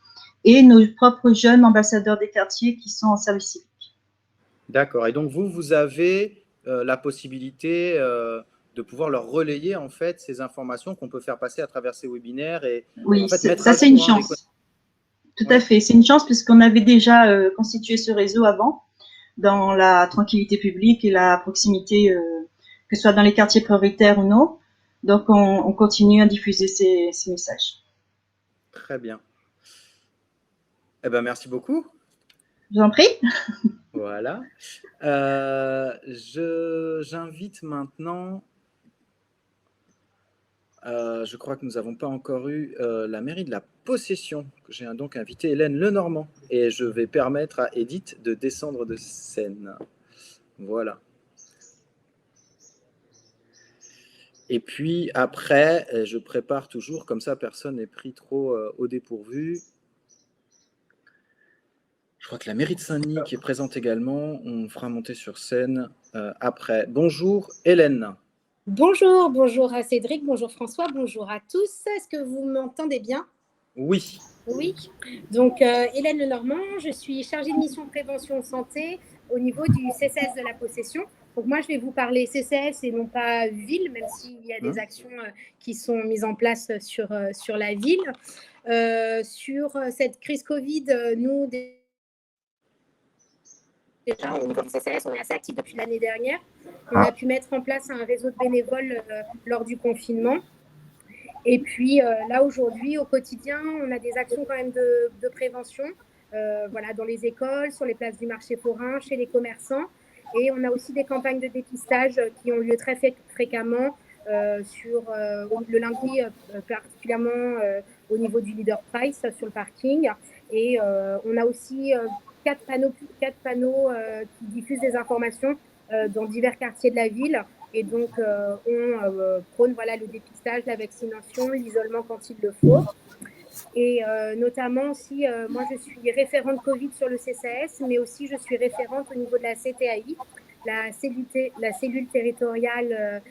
et nos propres jeunes ambassadeurs des quartiers qui sont en service civique. D'accord. Et donc, vous avez la possibilité de pouvoir leur relayer, en fait, ces informations qu'on peut faire passer à travers ces webinaires. Et, oui, en fait, ça, c'est une chance. Tout à fait. C'est une chance puisqu'on avait déjà constitué ce réseau avant, dans la tranquillité publique et la proximité, que ce soit dans les quartiers prioritaires ou non. Donc, on continue à diffuser ces messages. Très bien. Eh ben, merci beaucoup. Je vous en prie. Voilà. J'invite maintenant, je crois que nous n'avons pas encore eu la mairie de la Possession. J'ai donc invité Hélène Lenormand et je vais permettre à Edith de descendre de scène. Voilà. Et puis après, je prépare toujours, comme ça personne n'est pris trop au dépourvu. Je crois que la mairie de Saint-Denis qui est présente également, on fera monter sur scène après. Bonjour Hélène. Bonjour, bonjour à Cédric, bonjour François, bonjour à tous. Est-ce que vous m'entendez bien? Oui. Oui. Donc Hélène Lenormand, je suis chargée de mission prévention santé au niveau du CCS de la Possession. Donc moi je vais vous parler CCS et non pas ville, même s'il y a des actions qui sont mises en place sur la ville. Sur cette crise Covid, nous... Déjà, au niveau du CCS, on est assez actifs depuis l'année dernière. On a pu mettre en place un réseau de bénévoles lors du confinement. Et puis là, aujourd'hui, au quotidien, on a des actions quand même de prévention, voilà, dans les écoles, sur les places du marché forain, chez les commerçants. Et on a aussi des campagnes de dépistage qui ont lieu très fréquemment sur le lundi, particulièrement au niveau du Leader Price sur le parking. Et on a aussi 4 panneaux qui diffusent des informations dans divers quartiers de la ville. Et donc, on prône le dépistage, la vaccination, l'isolement quand il le faut. Et notamment aussi, moi, je suis référente Covid sur le CCAS, mais aussi je suis référente au niveau de la CTAI, la cellule territoriale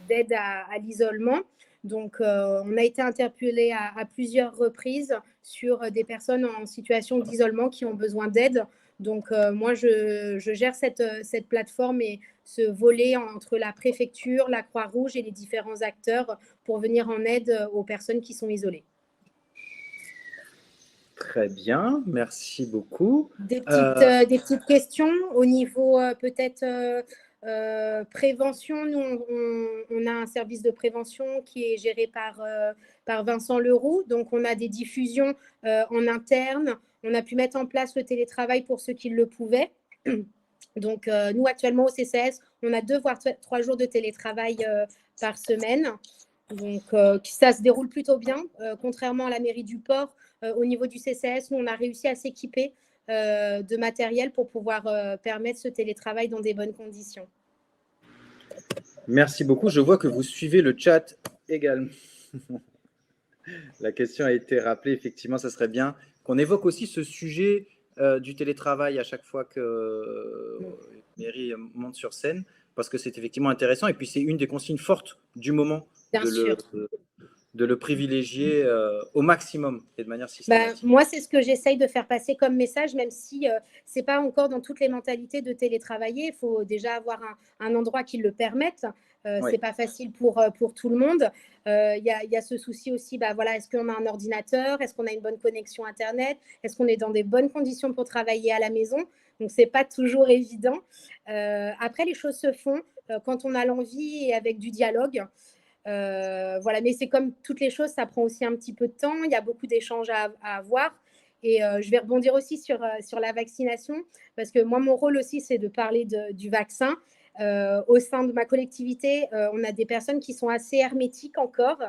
d'aide à l'isolement. Donc, on a été interpellé à plusieurs reprises sur des personnes en situation d'isolement qui ont besoin d'aide. Donc, moi, je gère cette plateforme et ce volet entre la préfecture, la Croix-Rouge et les différents acteurs pour venir en aide aux personnes qui sont isolées. Très bien, merci beaucoup. Des petites questions au niveau peut-être prévention. Nous, on a un service de prévention qui est géré par Vincent Leroux. Donc, on a des diffusions en interne. On a pu mettre en place le télétravail pour ceux qui le pouvaient. Donc, nous, actuellement, au CCS, on a 2 voire 3 jours de télétravail par semaine. Donc, ça se déroule plutôt bien. Contrairement à la mairie du Port, au niveau du CCS, nous, on a réussi à s'équiper de matériel pour pouvoir permettre ce télétravail dans des bonnes conditions. Merci beaucoup. Je vois que vous suivez le chat également. La question a été rappelée. Effectivement, ça serait bien qu'on évoque aussi ce sujet du télétravail à chaque fois que la mairie monte sur scène, parce que c'est effectivement intéressant. Et puis, c'est une des consignes fortes du moment de le privilégier au maximum et de manière systématique. Moi, c'est ce que j'essaye de faire passer comme message, même si ce n'est pas encore dans toutes les mentalités de télétravailler. Il faut déjà avoir un endroit qui le permette. Ce n'est pas facile pour tout le monde. Il y a ce souci aussi, est-ce qu'on a un ordinateur? Est-ce qu'on a une bonne connexion Internet? Est-ce qu'on est dans des bonnes conditions pour travailler à la maison? Donc, ce n'est pas toujours évident. Après, les choses se font quand on a l'envie et avec du dialogue. Mais c'est comme toutes les choses, ça prend aussi un petit peu de temps. Il y a beaucoup d'échanges à avoir. Et je vais rebondir aussi sur la vaccination, parce que moi, mon rôle aussi, c'est de parler du vaccin. Au sein de ma collectivité, on a des personnes qui sont assez hermétiques encore.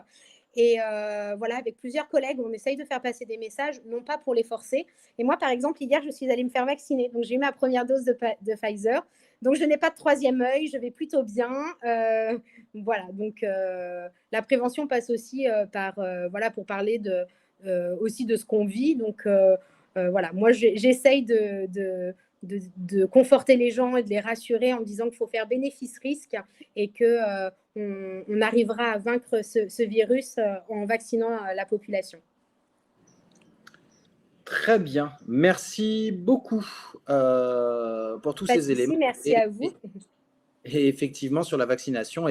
Et avec plusieurs collègues, on essaye de faire passer des messages, non pas pour les forcer. Et moi, par exemple, hier, je suis allée me faire vacciner. Donc, j'ai eu ma première dose de Pfizer. Donc, je n'ai pas de 3e œil, je vais plutôt bien. Donc la prévention passe aussi pour parler aussi de ce qu'on vit. Donc, moi, j'essaye de conforter les gens et de les rassurer en disant qu'il faut faire bénéfice-risque et qu'on arrivera à vaincre ce virus en vaccinant la population. Très bien. Merci beaucoup pour tous ces éléments. Merci à vous. Et effectivement, sur la vaccination,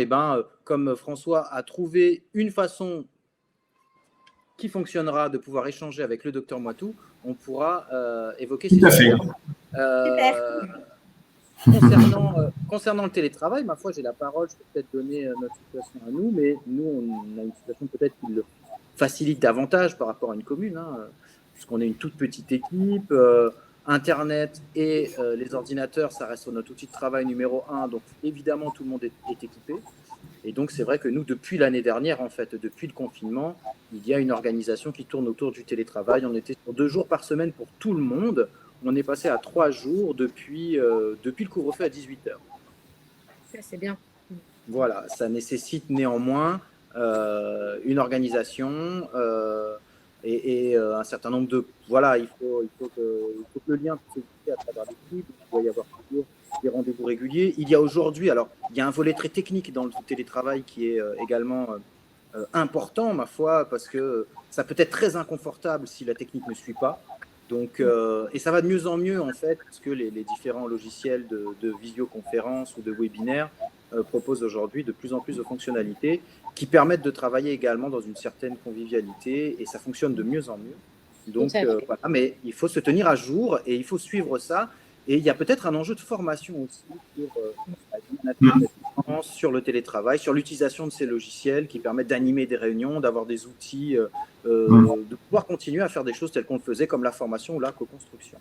comme François a trouvé une façon qui fonctionnera de pouvoir échanger avec le docteur Moitou, on pourra évoquer ces sujets. Concernant le télétravail, ma foi, j'ai la parole, je peux peut-être donner notre situation à nous, mais nous, on a une situation peut-être qui le facilite davantage par rapport à une commune, puisqu'on est une toute petite équipe. Internet et les ordinateurs, ça reste notre outil de travail numéro 1, donc évidemment, tout le monde est équipé. Et donc, c'est vrai que nous, depuis l'année dernière, en fait, depuis le confinement, il y a une organisation qui tourne autour du télétravail. On était sur 2 jours par semaine pour tout le monde. On est passé à 3 jours depuis le couvre-feu à 18h. Ça, c'est bien. Voilà, ça nécessite néanmoins une organisation et un certain nombre de... Voilà, il faut que le lien puisse exister à travers l'équipe. Il doit y avoir toujours des rendez-vous réguliers. Il y a aujourd'hui, alors, il y a un volet très technique dans le télétravail qui est également important, ma foi, parce que ça peut être très inconfortable si la technique ne suit pas. Donc, et ça va de mieux en mieux, en fait, parce que les différents logiciels de visioconférence ou de webinaire proposent aujourd'hui de plus en plus de fonctionnalités qui permettent de travailler également dans une certaine convivialité, et ça fonctionne de mieux en mieux. Donc, voilà, mais il faut se tenir à jour et il faut suivre ça. Et il y a peut-être un enjeu de formation aussi sur le télétravail, sur l'utilisation de ces logiciels qui permettent d'animer des réunions, d'avoir des outils, de pouvoir continuer à faire des choses telles qu'on le faisait, comme la formation ou la co-construction.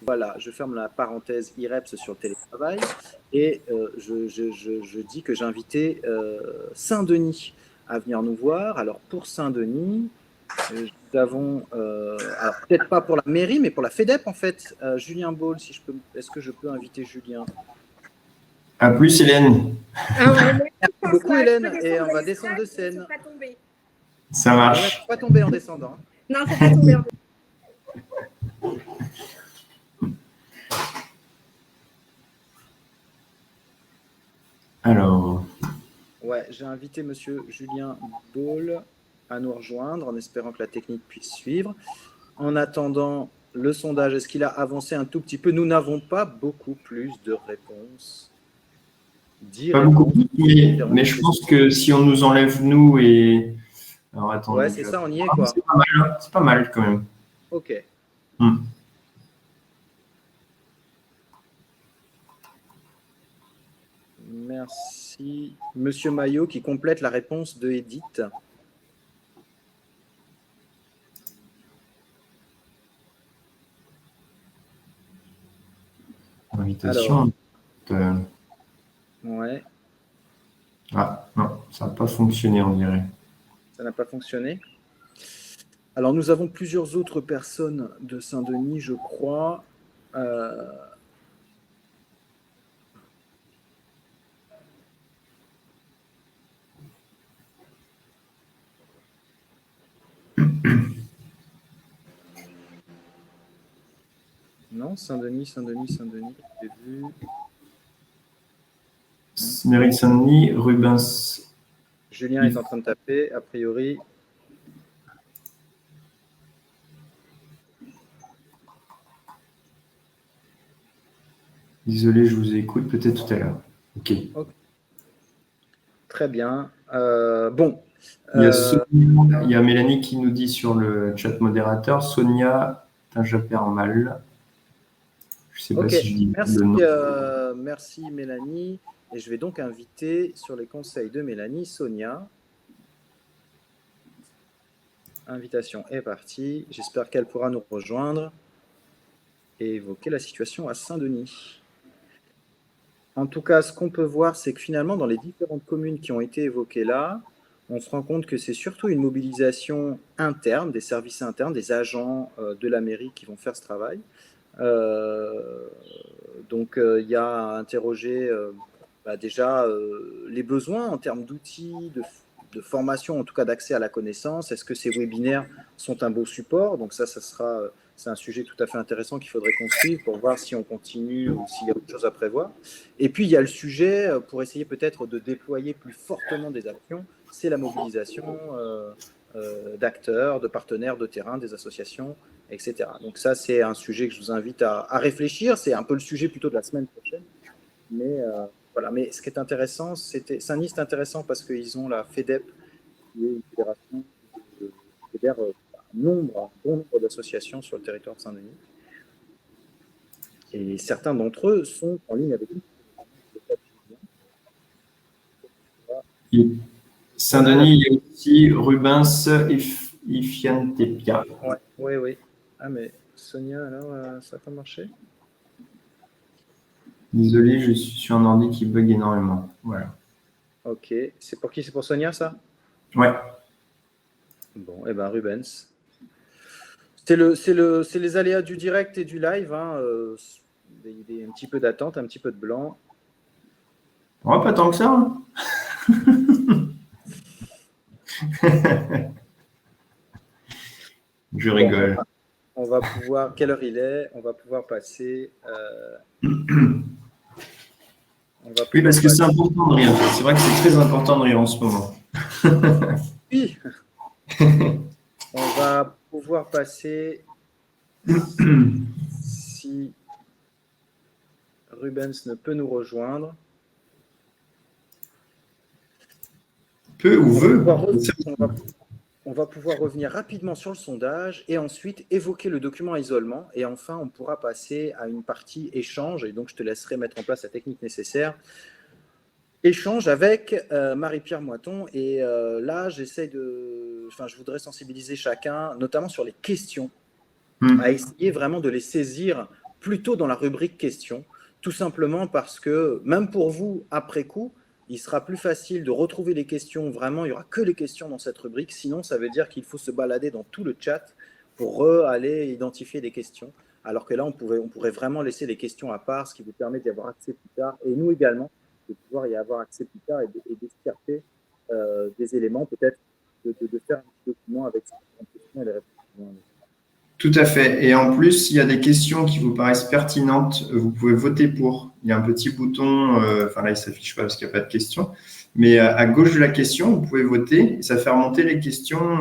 Voilà, je ferme la parenthèse IREPS sur le télétravail et je dis que j'ai invité Saint-Denis à venir nous voir. Alors pour Saint-Denis, nous avons, alors peut-être pas pour la mairie, mais pour la FEDEP en fait, Julien Ball, si je peux, est-ce que je peux inviter Julien? À plus, Hélène. Merci beaucoup, Hélène, et on va descendre de scène. Ça marche. Il ne faut pas tomber en descendant. Non, il ne faut pas tomber en descendant. Alors. Ouais, j'ai invité monsieur Julien Ball à nous rejoindre en espérant que la technique puisse suivre. En attendant le sondage, est-ce qu'il a avancé un tout petit peu? Nous n'avons pas beaucoup plus de réponses. Pas beaucoup plus, mais je pense que si on nous enlève nous et. Alors attendez. Ouais, c'est ça, on y est quoi. C'est pas mal, hein. C'est pas mal quand même. Ok. Merci. Monsieur Maillot qui complète la réponse de Edith. Invitation. Ouais. Ah, non, ça n'a pas fonctionné, on dirait. Ça n'a pas fonctionné. Alors, nous avons plusieurs autres personnes de Saint-Denis, je crois. Non, Saint-Denis, j'ai vu. Mairie Saint-Denis, Rubens. Julien est en train de taper, a priori. Désolé, je vous écoute peut-être tout à l'heure. Ok. Très bien. Bon. Il y a Mélanie qui nous dit sur le chat modérateur, Sonia Tinjapermal. Je ne sais pas si je dis le nom. Merci Mélanie. Et je vais donc inviter sur les conseils de Mélanie, Sonia. Invitation est partie. J'espère qu'elle pourra nous rejoindre et évoquer la situation à Saint-Denis. En tout cas, ce qu'on peut voir, c'est que finalement, dans les différentes communes qui ont été évoquées là, on se rend compte que c'est surtout une mobilisation interne, des services internes, des agents de la mairie qui vont faire ce travail. Donc, il y a à interroger déjà les besoins en termes d'outils, de formation, en tout cas d'accès à la connaissance. Est-ce que ces webinaires sont un beau support? Donc ça sera, c'est un sujet tout à fait intéressant qu'il faudrait qu'on suive pour voir si on continue ou s'il y a autre chose à prévoir. Et puis, il y a le sujet, pour essayer peut-être de déployer plus fortement des actions, c'est la mobilisation d'acteurs, de partenaires de terrain, des associations, etc. Donc ça, c'est un sujet que je vous invite à réfléchir. C'est un peu le sujet plutôt de la semaine prochaine. Mais voilà. Mais ce qui est intéressant, Saint-Denis, c'est intéressant parce qu'ils ont la FEDEP, qui est une fédération qui fédère un bon nombre d'associations sur le territoire de Saint-Denis. Et certains d'entre eux sont en ligne avec nous. Saint-Denis, il y a aussi Rubens Ifiantepia. Oui. Ah, mais Sonia, alors, ça n'a pas marché? Désolé, je suis sur un ordi qui bug énormément. Voilà. Ok. C'est pour qui? C'est pour Sonia, ça? Ouais. Bon, et ben Rubens. C'est les aléas du direct et du live. Hein, un petit peu d'attente, un petit peu de blanc. Ouais, pas tant que ça. Hein. Je rigole. On va pouvoir, quelle heure il est? On va pouvoir passer. Oui, parce que c'est important de rire. C'est vrai que c'est très important de rire en ce moment. Oui. On va pouvoir passer, si Rubens ne peut nous rejoindre. Peut ou veut. On va pouvoir revenir rapidement sur le sondage et ensuite évoquer le document à isolement. Et enfin, on pourra passer à une partie échange. Et donc, je te laisserai mettre en place la technique nécessaire. Échange avec Marie-Pierre Moiton. Et là, je voudrais sensibiliser chacun, notamment sur les questions, à essayer vraiment de les saisir plutôt dans la rubrique questions, tout simplement parce que même pour vous, après coup, il sera plus facile de retrouver les questions. Vraiment, il n'y aura que les questions dans cette rubrique. Sinon, ça veut dire qu'il faut se balader dans tout le chat pour aller identifier des questions. Alors que là, on pourrait vraiment laisser les questions à part, ce qui vous permet d'y avoir accès plus tard. Et nous également, de pouvoir y avoir accès plus tard et d'extirper des éléments, peut-être de faire un petit document avec ces questions et les réponses. Tout à fait. Et en plus, s'il y a des questions qui vous paraissent pertinentes, vous pouvez voter pour. Il y a un petit bouton, enfin là, il ne s'affiche pas parce qu'il n'y a pas de questions, mais à gauche de la question, vous pouvez voter et ça fait remonter les questions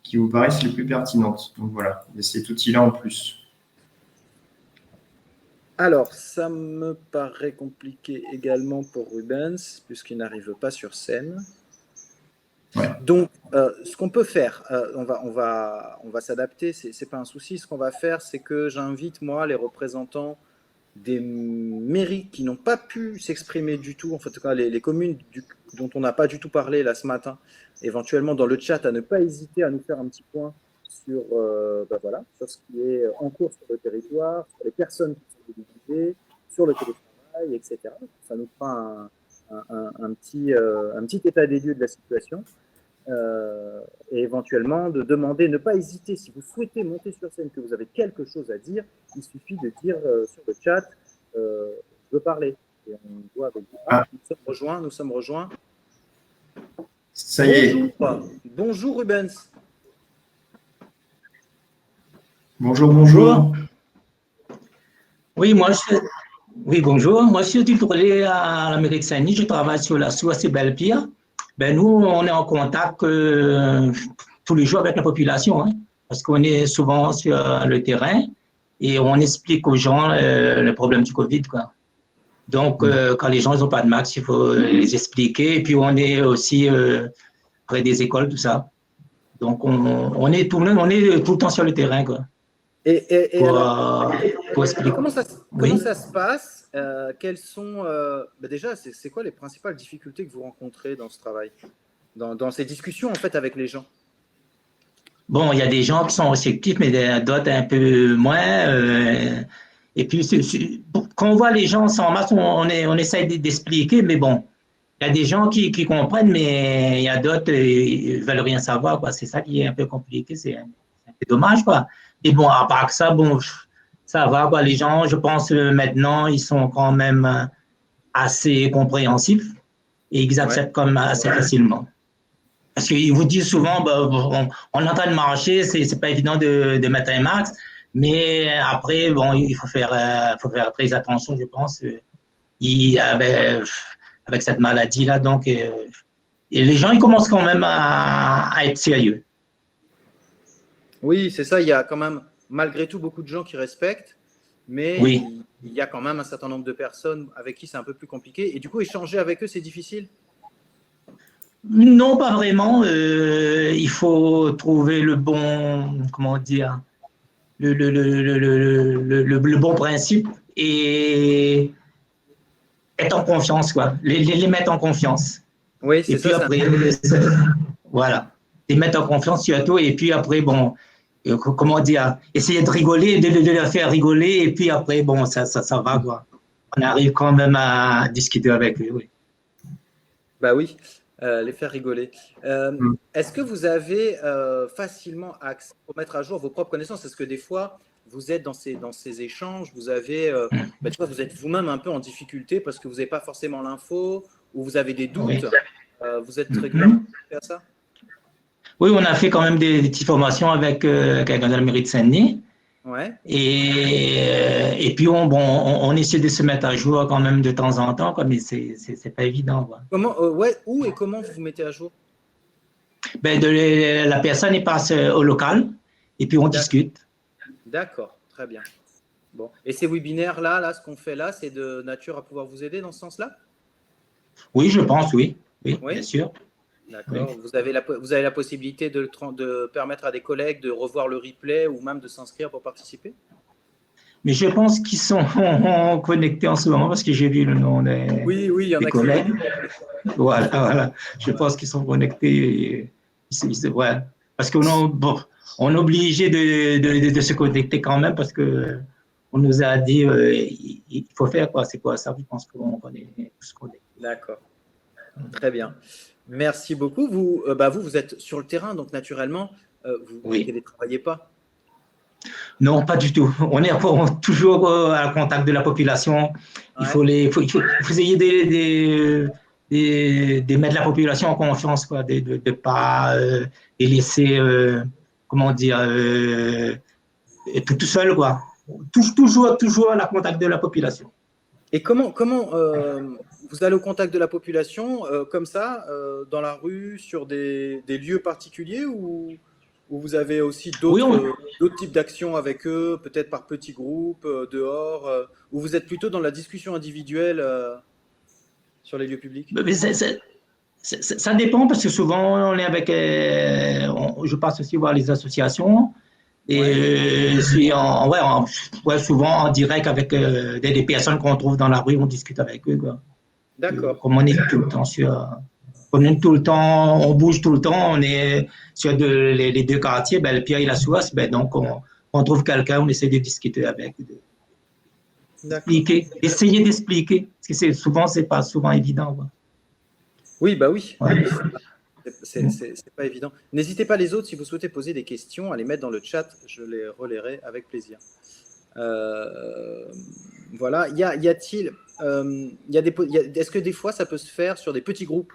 qui vous paraissent les plus pertinentes. Donc voilà, et cet outil-là en plus. Alors, ça me paraît compliqué également pour Rubens, puisqu'il n'arrive pas sur scène. Ouais. Donc, ce qu'on peut faire, on va s'adapter, c'est pas un souci. Ce qu'on va faire, c'est que j'invite, moi, les représentants des mairies qui n'ont pas pu s'exprimer du tout, en fait, en tout cas, les communes dont on n'a pas du tout parlé là ce matin, éventuellement dans le chat, à ne pas hésiter à nous faire un petit point sur, voilà, sur ce qui est en cours sur le territoire, sur les personnes qui sont mobilisées, sur le télétravail, etc. Ça nous fera un petit état des lieux de la situation. Et éventuellement de demander, ne pas hésiter, si vous souhaitez monter sur scène, que vous avez quelque chose à dire, il suffit de dire sur le chat, je veux parler. Et on voit avec vous. Nous sommes rejoints. Ça y est. Bonjour Rubens. Bonjour. Oui, bonjour. Moi, je suis titulaire à la mairie de Saint-Denis. Je travaille sur la source Belle-Pierre. Ben, nous, on est en contact tous les jours avec la population, hein, parce qu'on est souvent sur le terrain et on explique aux gens le problème du Covid, quoi. Donc, quand les gens n'ont pas de masque, il faut les expliquer. Et puis, on est aussi près des écoles, tout ça. Donc, on est tout le temps sur le terrain, quoi. Pour expliquer. Comment ça se passe quelles sont, déjà, c'est quoi les principales difficultés que vous rencontrez dans ce travail, dans ces discussions en fait avec les gens? Bon, il y a des gens qui sont réceptifs, mais d'autres un peu moins. Et puis, quand on voit les gens en masse, on essaie d'expliquer, mais bon, il y a des gens qui comprennent, mais il y a d'autres qui ne veulent rien savoir, quoi. C'est ça qui est un peu compliqué, c'est un peu dommage, quoi. Et bon, à part ça, bon, ça va, quoi. Les gens, je pense, maintenant, ils sont quand même assez compréhensifs et ils acceptent comme assez facilement. Parce qu'ils vous disent souvent, on est en train de marcher, c'est pas évident de mettre un masque, mais après, bon, il faut faire très attention, je pense, avec cette maladie-là. Donc, et les gens, ils commencent quand même à être sérieux. Oui, c'est ça. Il y a quand même, malgré tout, beaucoup de gens qui respectent, mais il y a quand même un certain nombre de personnes avec qui c'est un peu plus compliqué. Et du coup, échanger avec eux, c'est difficile? Non, pas vraiment. Il faut trouver le bon, comment dire, le bon principe et être en confiance, quoi. Les mettre en confiance. Oui, c'est ça. Après, voilà. Les mettre en confiance surtout. Et puis après, bon, comment dire, essayer de rigoler, de les faire rigoler. Et puis après, bon, ça va, quoi. On arrive quand même à discuter avec eux, oui. Bah oui, les faire rigoler. Est-ce que vous avez facilement accès pour mettre à jour vos propres connaissances? Est-ce que des fois, vous êtes dans ces échanges, vous avez, tu vois, vous êtes vous-même un peu en difficulté parce que vous n'avez pas forcément l'info ou vous avez des doutes? Vous êtes régulièrement à ça? Oui, on a fait quand même des petites formations avec quelqu'un de la mairie de Saint-Denis. Ouais. Et puis, on essaie de se mettre à jour quand même de temps en temps, quoi, mais c'est pas évident, quoi. Comment, où et comment vous vous mettez à jour? Ben, la personne, elle passe au local et puis on discute. D'accord, très bien. Bon. Et ces webinaires-là, ce qu'on fait là, c'est de nature à pouvoir vous aider dans ce sens-là? Oui, je pense, oui, bien sûr. D'accord. Oui. Vous avez la possibilité de permettre à des collègues de revoir le replay ou même de s'inscrire pour participer? Mais je pense qu'ils sont connectés en ce moment parce que j'ai vu le nom des collègues. Voilà. Je pense qu'ils sont connectés. Ouais. Parce qu'on on est obligé de se connecter quand même parce qu'on on nous a dit il faut faire quoi. C'est quoi ça? Je pense qu'on connaît tout ce qu'on est. D'accord. Très bien. Merci beaucoup. Vous êtes sur le terrain, donc naturellement, vous ne télétravaillez pas. Non, pas du tout. On est toujours à contact de la population. Il faut essayer de mettre la population en confiance, quoi, de ne pas les laisser, comment dire, tout seul, quoi. Toujours à la contact de la population. Et comment vous allez au contact de la population comme ça, dans la rue, sur des lieux particuliers ou vous avez aussi d'autres types d'actions avec eux, peut-être par petits groupes, dehors, ou vous êtes plutôt dans la discussion individuelle sur les lieux publics? Mais ça dépend parce que souvent on est avec, je passe aussi voir les associations et souvent en direct avec des personnes qu'on trouve dans la rue, on discute avec eux, quoi. D'accord. Comme on est tout le temps on bouge tout le temps, on est sur les deux quartiers, le Pierre et la Souasse, donc on trouve quelqu'un, on essaie de discuter avec, essayer d'expliquer, parce que c'est pas souvent évident, quoi. Oui, bah oui. Ouais. C'est pas évident. N'hésitez pas les autres, si vous souhaitez poser des questions, à les mettre dans le chat, je les relayerai avec plaisir. Voilà. Est-ce que des fois ça peut se faire sur des petits groupes?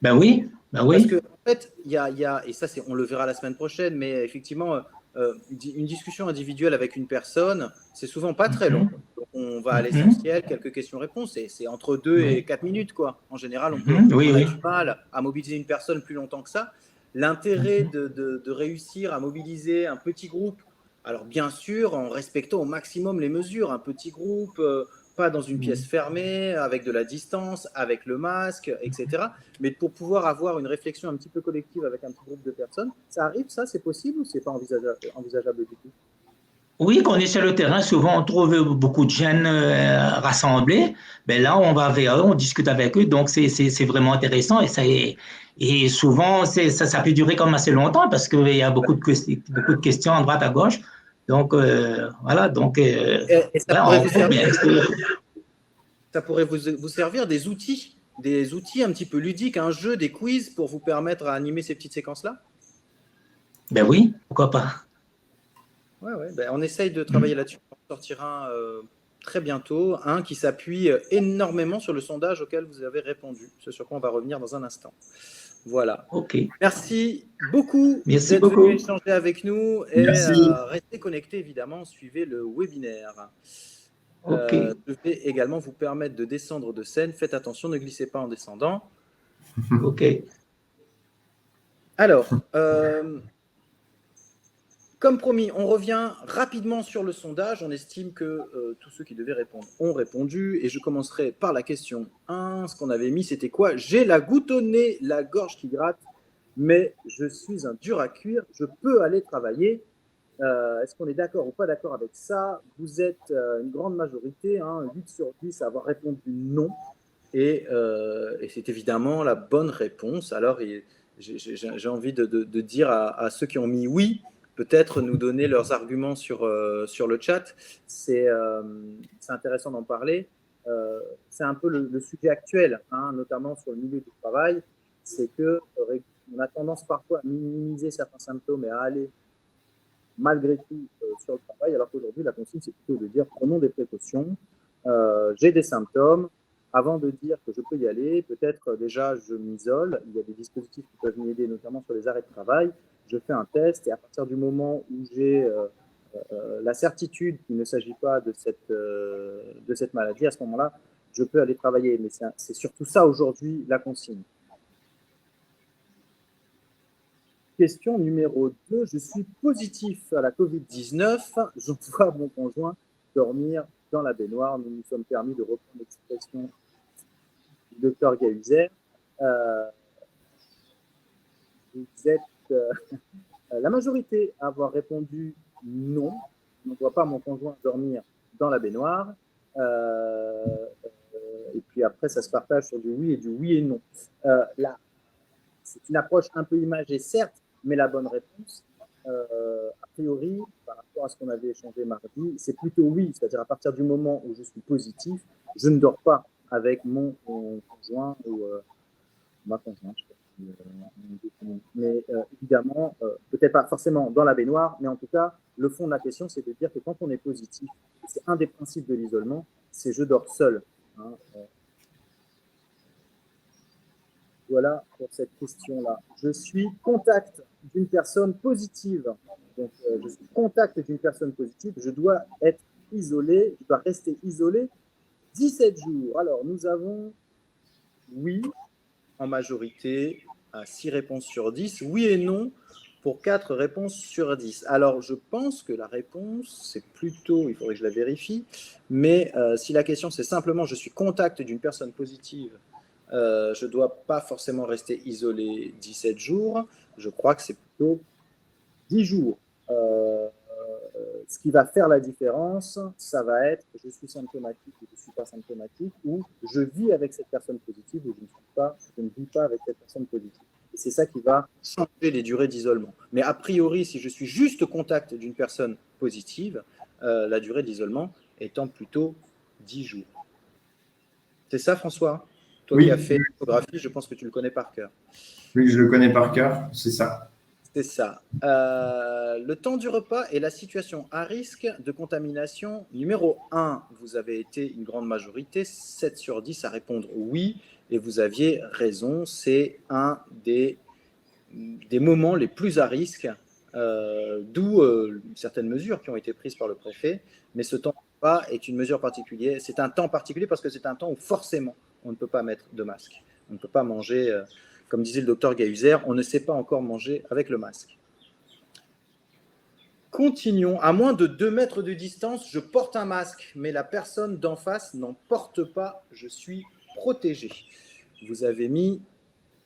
Ben oui. Parce que en fait, et ça on le verra la semaine prochaine, mais effectivement, une discussion individuelle avec une personne, c'est souvent pas très long. Donc, on va à l'essentiel, quelques questions-réponses, et c'est entre 2 et 4 minutes, quoi. En général, on a du mal à mobiliser une personne plus longtemps que ça. L'intérêt de réussir à mobiliser un petit groupe, alors bien sûr, en respectant au maximum les mesures, un petit groupe, pas dans une pièce fermée, avec de la distance, avec le masque, etc. Mais pour pouvoir avoir une réflexion un petit peu collective avec un petit groupe de personnes, ça arrive, ça, c'est possible ou c'est pas envisageable du tout? Oui, quand on est sur le terrain, souvent on trouve beaucoup de jeunes rassemblés. Là, on va vers eux, on discute avec eux, donc c'est vraiment intéressant et souvent ça peut durer comme assez longtemps parce qu'il y a beaucoup de questions à droite à gauche. Donc voilà, donc ça pourrait vous servir des outils un petit peu ludiques, un jeu, des quiz pour vous permettre à animer ces petites séquences-là? Ben oui, pourquoi pas. On essaye de travailler là-dessus. On en sortira très bientôt un qui s'appuie énormément sur le sondage auquel vous avez répondu, ce sur quoi on va revenir dans un instant. Voilà. Merci beaucoup d'être venu échanger avec nous et restez connectés évidemment, suivez le webinaire. Je vais également vous permettre de descendre de scène. Faites attention, ne glissez pas en descendant. Alors, comme promis, on revient rapidement sur le sondage. On estime que tous ceux qui devaient répondre ont répondu. Et je commencerai par la question 1. Ce qu'on avait mis, c'était quoi? J'ai la goutte au nez, la gorge qui gratte, mais je suis un dur à cuire. Je peux aller travailler. Est-ce qu'on est d'accord ou pas d'accord avec ça? Vous êtes une grande majorité, 8 sur 10 à avoir répondu non. Et c'est évidemment la bonne réponse. Alors, j'ai envie de dire à ceux qui ont mis oui, peut-être nous donner leurs arguments sur le chat. C'est intéressant d'en parler. C'est un peu le sujet actuel, notamment sur le milieu du travail. C'est qu'on a tendance parfois à minimiser certains symptômes et à aller malgré tout sur le travail, alors qu'aujourd'hui, la consigne, c'est plutôt de dire prenons des précautions. J'ai des symptômes. Avant de dire que je peux y aller, peut-être déjà je m'isole. Il y a des dispositifs qui peuvent m'aider, notamment sur les arrêts de travail. Je fais un test et à partir du moment où j'ai la certitude qu'il ne s'agit pas de cette maladie, à ce moment-là, je peux aller travailler. Mais c'est surtout ça aujourd'hui la consigne. Question numéro 2. Je suis positif à la Covid-19. Je vois mon conjoint dormir dans la baignoire. Nous nous sommes permis de reprendre l'expression du docteur Gahuzer. Vous êtes la majorité à avoir répondu non. Je ne vois pas mon conjoint dormir dans la baignoire. Et puis après, ça se partage sur du oui et du oui et non. Là, c'est une approche un peu imagée, certes, mais la bonne réponse, a priori, par rapport à ce qu'on avait échangé mardi, c'est plutôt oui. C'est-à-dire à partir du moment où je suis positif, je ne dors pas avec mon conjoint ou ma conjointe. Mais évidemment, peut-être pas forcément dans la baignoire, mais en tout cas, le fond de la question, c'est de dire que quand on est positif, c'est un des principes de l'isolement, c'est je dors seul. Hein, voilà pour cette question-là. Je suis contact d'une personne positive. Donc, je suis contact d'une personne positive. Je dois être isolé, je dois rester isolé 17 jours. Alors, nous avons oui en majorité à 6 réponses sur 10, oui et non pour 4 réponses sur 10. Alors, je pense que la réponse, c'est plutôt, il faudrait que je la vérifie, mais si la question, c'est simplement je suis contact d'une personne positive, je ne dois pas forcément rester isolé 17 jours. Je crois que c'est plutôt 10 jours. Ce qui va faire la différence, ça va être je suis symptomatique ou je ne suis pas symptomatique, ou je vis avec cette personne positive ou je ne vis pas avec cette personne positive. Et c'est ça qui va changer les durées d'isolement. Mais a priori, si je suis juste au contact d'une personne positive, la durée d'isolement étant plutôt 10 jours. C'est ça, François ? Toi qui as fait l'échographie, je pense que tu le connais par cœur. Oui, je le connais par cœur, c'est ça. C'est ça. Le temps du repas et la situation à risque de contamination. Numéro 1, vous avez été une grande majorité, 7 sur 10 à répondre oui, et vous aviez raison, c'est un des moments les plus à risque, d'où certaines mesures qui ont été prises par le préfet, mais ce temps de repas est une mesure particulière. C'est un temps particulier parce que c'est un temps où forcément on ne peut pas mettre de masque. On ne peut pas manger, comme disait le docteur Gahuzer, on ne sait pas encore manger avec le masque. Continuons. À moins de 2 mètres de distance, je porte un masque, mais la personne d'en face n'en porte pas, je suis protégé. Vous avez mis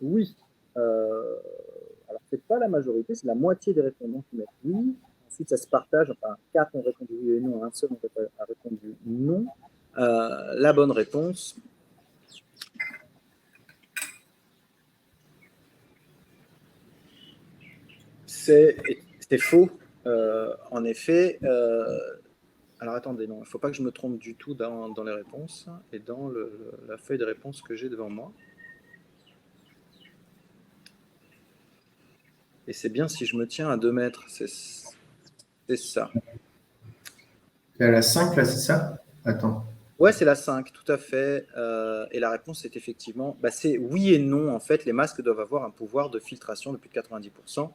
oui. Alors, ce n'est pas la majorité, c'est la moitié des répondants qui mettent oui. Ensuite, ça se partage. Enfin, 4 ont répondu oui et non, un seul a répondu non. La bonne réponse, c'est faux. En effet, alors attendez, non, il ne faut pas que je me trompe du tout dans les réponses et dans la feuille de réponse que j'ai devant moi. Et c'est bien si je me tiens à 2 mètres, c'est ça. C'est à la 5, là, c'est ça? Attends. Ouais, c'est la 5, tout à fait. Et la réponse est effectivement, c'est oui et non. En fait, les masques doivent avoir un pouvoir de filtration de plus de 90%.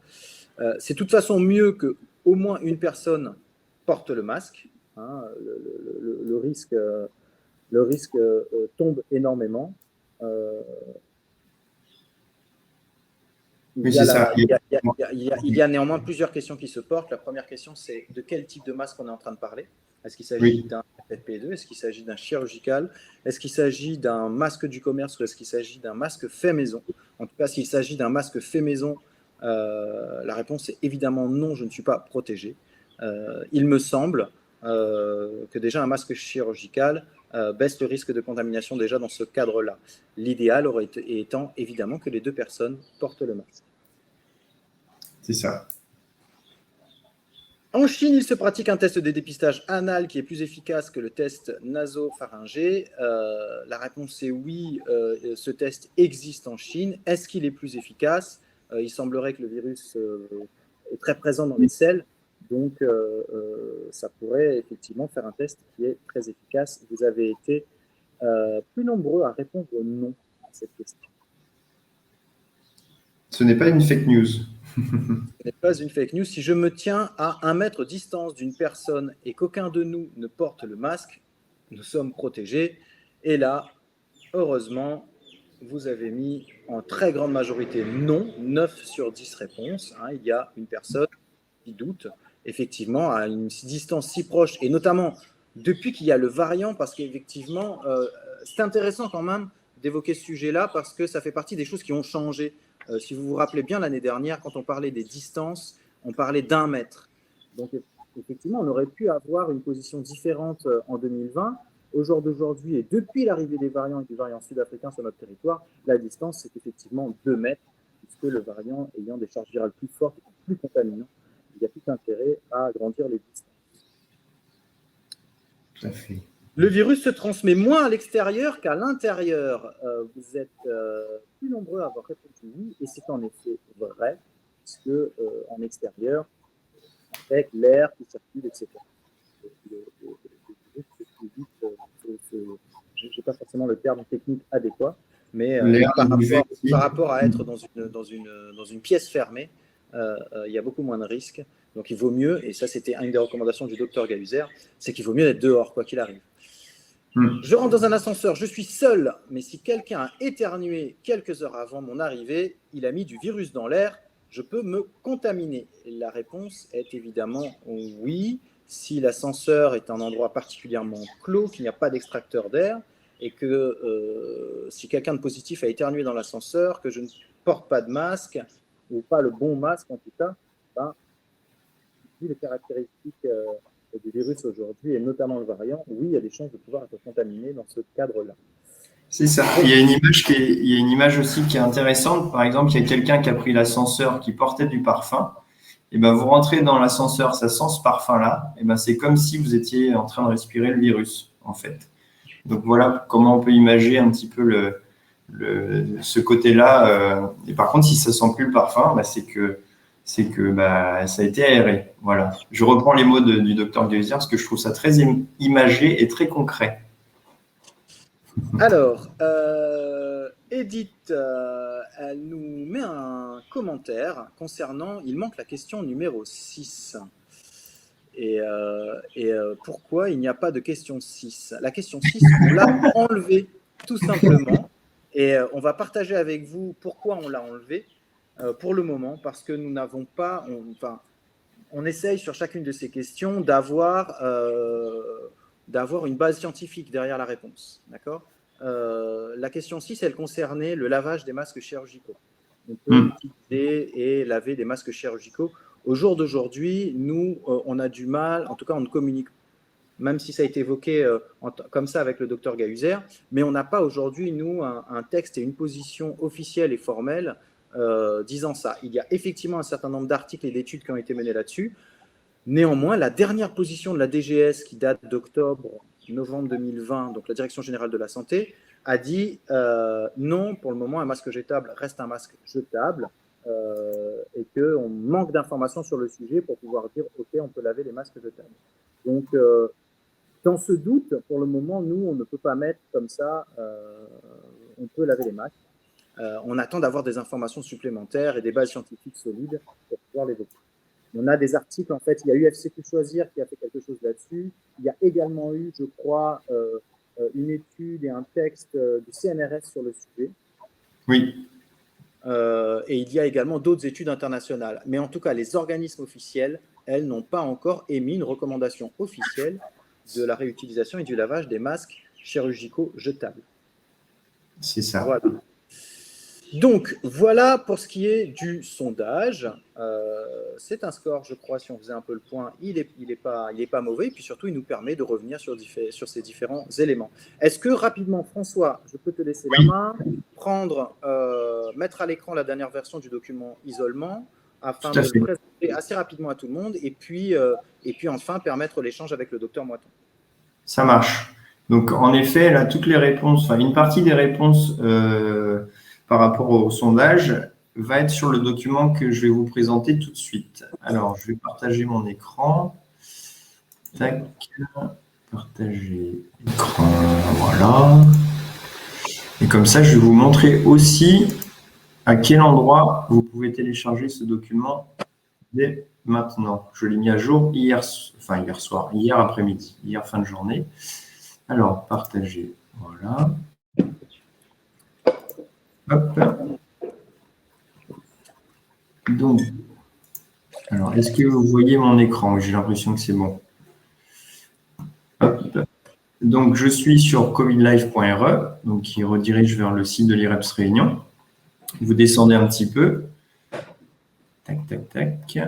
C'est de toute façon mieux qu'au moins une personne porte le masque. Hein, le risque tombe énormément. Il y a néanmoins plusieurs questions qui se portent. La première question, c'est de quel type de masque on est en train de parler? Est-ce qu'il s'agit d'un FFP2? Est-ce qu'il s'agit d'un chirurgical? Est-ce qu'il s'agit d'un masque du commerce ou est-ce qu'il s'agit d'un masque fait maison? En tout cas, s'il s'agit d'un masque fait maison, la réponse est évidemment non, je ne suis pas protégé. Il me semble que déjà un masque chirurgical baisse le risque de contamination déjà dans ce cadre-là. L'idéal aurait été étant évidemment que les 2 personnes portent le masque. C'est ça. En Chine, il se pratique un test de dépistage anal qui est plus efficace que le test nasopharyngé. La réponse est oui, ce test existe en Chine. Est-ce qu'il est plus efficace? Il semblerait que le virus est très présent dans les selles, donc ça pourrait effectivement faire un test qui est très efficace. Vous avez été plus nombreux à répondre non à cette question. Ce n'est pas une fake news. Ce n'est pas une fake news. Si je me tiens à 1 mètre de distance d'une personne et qu'aucun de nous ne porte le masque, nous sommes protégés. Et là, heureusement, vous avez mis en très grande majorité non, 9 sur 10 réponses. Hein, il y a une personne qui doute, effectivement, à une distance si proche, et notamment depuis qu'il y a le variant, parce qu'effectivement, c'est intéressant quand même d'évoquer ce sujet-là, parce que ça fait partie des choses qui ont changé. Si vous vous rappelez bien, l'année dernière, quand on parlait des distances, on parlait d'1 mètre. Donc, effectivement, on aurait pu avoir une position différente en 2020. Au jour d'aujourd'hui, et depuis l'arrivée des variants et du variant sud-africain sur notre territoire, la distance, c'est effectivement 2 mètres, puisque le variant ayant des charges virales plus fortes et plus contaminantes, il y a tout intérêt à agrandir les distances. Tout à fait. Le virus se transmet moins à l'extérieur qu'à l'intérieur. Vous êtes plus nombreux à avoir répondu oui, et c'est en effet vrai, puisque en extérieur, avec l'air qui circule, etc. Je n'ai pas forcément le terme technique adéquat, mais par rapport à être dans une pièce fermée, il y a beaucoup moins de risques. Donc il vaut mieux, et ça c'était une des recommandations du docteur Gahuzer, c'est qu'il vaut mieux être dehors, quoi qu'il arrive. Je rentre dans un ascenseur, je suis seul, mais si quelqu'un a éternué quelques heures avant mon arrivée, il a mis du virus dans l'air, je peux me contaminer. Et la réponse est évidemment oui, si l'ascenseur est un endroit particulièrement clos, qu'il n'y a pas d'extracteur d'air, et que si quelqu'un de positif a éternué dans l'ascenseur, que je ne porte pas de masque, ou pas le bon masque en tout cas, ben, vu les caractéristiques du virus aujourd'hui, et notamment le variant, oui, il y a des chances de pouvoir être contaminé dans ce cadre-là. C'est ça. Il y a une image aussi qui est intéressante. Par exemple, il y a quelqu'un qui a pris l'ascenseur qui portait du parfum. Et ben, vous rentrez dans l'ascenseur, ça sent ce parfum-là. Et ben, c'est comme si vous étiez en train de respirer le virus, en fait. Donc voilà comment on peut imaginer un petit peu ce côté-là. Et par contre, si ça sent plus le parfum, ben, c'est que ça a été aéré. Voilà. Je reprends les mots du docteur Gahuzer parce que je trouve ça très imagé et très concret. Alors, Edith, elle nous met un commentaire concernant, il manque la question numéro 6. Et pourquoi il n'y a pas de question 6 ? La question 6, on l'a enlevée, tout simplement. Et on va partager avec vous pourquoi on l'a enlevée. Pour le moment, parce que nous n'avons pas, on essaye sur chacune de ces questions d'avoir une base scientifique derrière la réponse. D'accord ? La question 6, elle concernait le lavage des masques chirurgicaux. On peut utiliser et laver des masques chirurgicaux. Au jour d'aujourd'hui, nous, on a du mal, en tout cas on ne communique, même si ça a été évoqué comme ça avec le docteur Gahuzer, mais on n'a pas aujourd'hui, nous, un texte et une position officielle et formelle disant ça. Il y a effectivement un certain nombre d'articles et d'études qui ont été menés là-dessus. Néanmoins, la dernière position de la DGS, qui date d'octobre-novembre 2020, donc la Direction Générale de la Santé, a dit non, pour le moment, un masque jetable reste un masque jetable et qu'on manque d'informations sur le sujet pour pouvoir dire « Ok, on peut laver les masques jetables ». Donc, dans ce doute, pour le moment, nous, on ne peut pas mettre comme ça « on peut laver les masques ». On attend d'avoir des informations supplémentaires et des bases scientifiques solides pour pouvoir l'évoquer. On a des articles, en fait, il y a UFCQ Choisir qui a fait quelque chose là-dessus. Il y a également eu, je crois, une étude et un texte du CNRS sur le sujet. Oui. Et il y a également d'autres études internationales. Mais en tout cas, les organismes officiels, elles, n'ont pas encore émis une recommandation officielle de la réutilisation et du lavage des masques chirurgicaux jetables. C'est ça. Voilà. Donc, voilà pour ce qui est du sondage. C'est un score, je crois, si on faisait un peu le point, il est pas mauvais. Et puis surtout, il nous permet de revenir sur ces différents éléments. Est-ce que, rapidement, François, je peux te laisser la main, mettre à l'écran la dernière version du document isolement, afin de le présenter assez rapidement à tout le monde, et puis enfin, permettre l'échange avec le docteur Moiton. Ça marche. Donc, en effet, là, toutes les réponses, enfin, une partie des réponses par rapport au sondage va être sur le document que je vais vous présenter tout de suite. Alors, je vais partager mon écran. Tac. Partager l'écran. Voilà. Et comme ça, je vais vous montrer aussi à quel endroit vous pouvez télécharger ce document dès maintenant. Je l'ai mis à jour hier après-midi, hier fin de journée. Alors, partager. Voilà. Hop. Donc, alors, est-ce que vous voyez mon écran? J'ai l'impression que c'est bon. Hop. Donc, je suis sur covidlife.re, donc qui redirige vers le site de l'IREPS Réunion. Vous descendez un petit peu. Tac, tac, tac.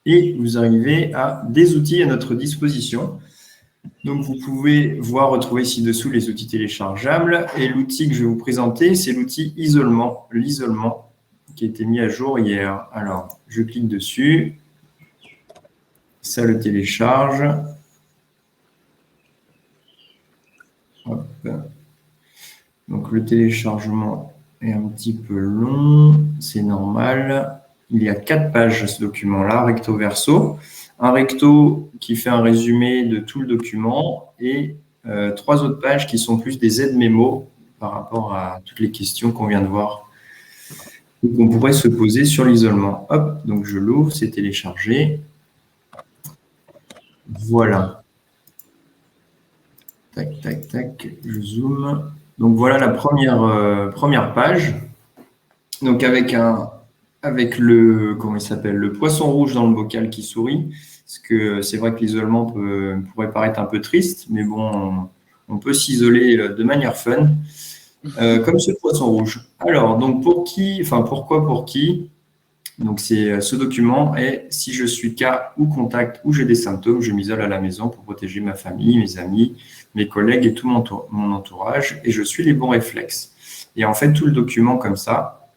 Et vous arrivez à des outils à notre disposition. Donc, vous pouvez retrouver ci-dessous les outils téléchargeables. Et l'outil que je vais vous présenter, c'est l'outil isolement, l'isolement, qui a été mis à jour hier. Alors, je clique dessus. Ça le télécharge. Hop. Donc le téléchargement est un petit peu long, c'est normal. Il y a 4 pages ce document-là, recto verso. Un recto qui fait un résumé de tout le document et 3 autres pages qui sont plus des aides mémo par rapport à toutes les questions qu'on vient de voir ou qu'on pourrait se poser sur l'isolement. Hop, donc je l'ouvre, c'est téléchargé. Voilà. Tac, tac, tac, je zoome. Donc voilà la première page. Donc avec le, comment il s'appelle, le poisson rouge dans le bocal qui sourit. Parce que c'est vrai que l'isolement pourrait paraître un peu triste, mais bon, on peut s'isoler de manière fun, comme ce poisson rouge. Alors, donc pourquoi pour qui? Donc ce document est si je suis cas ou contact ou j'ai des symptômes, je m'isole à la maison pour protéger ma famille, mes amis, mes collègues et tout mon entourage, et je suis les bons réflexes. Et en fait, tout le document comme ça,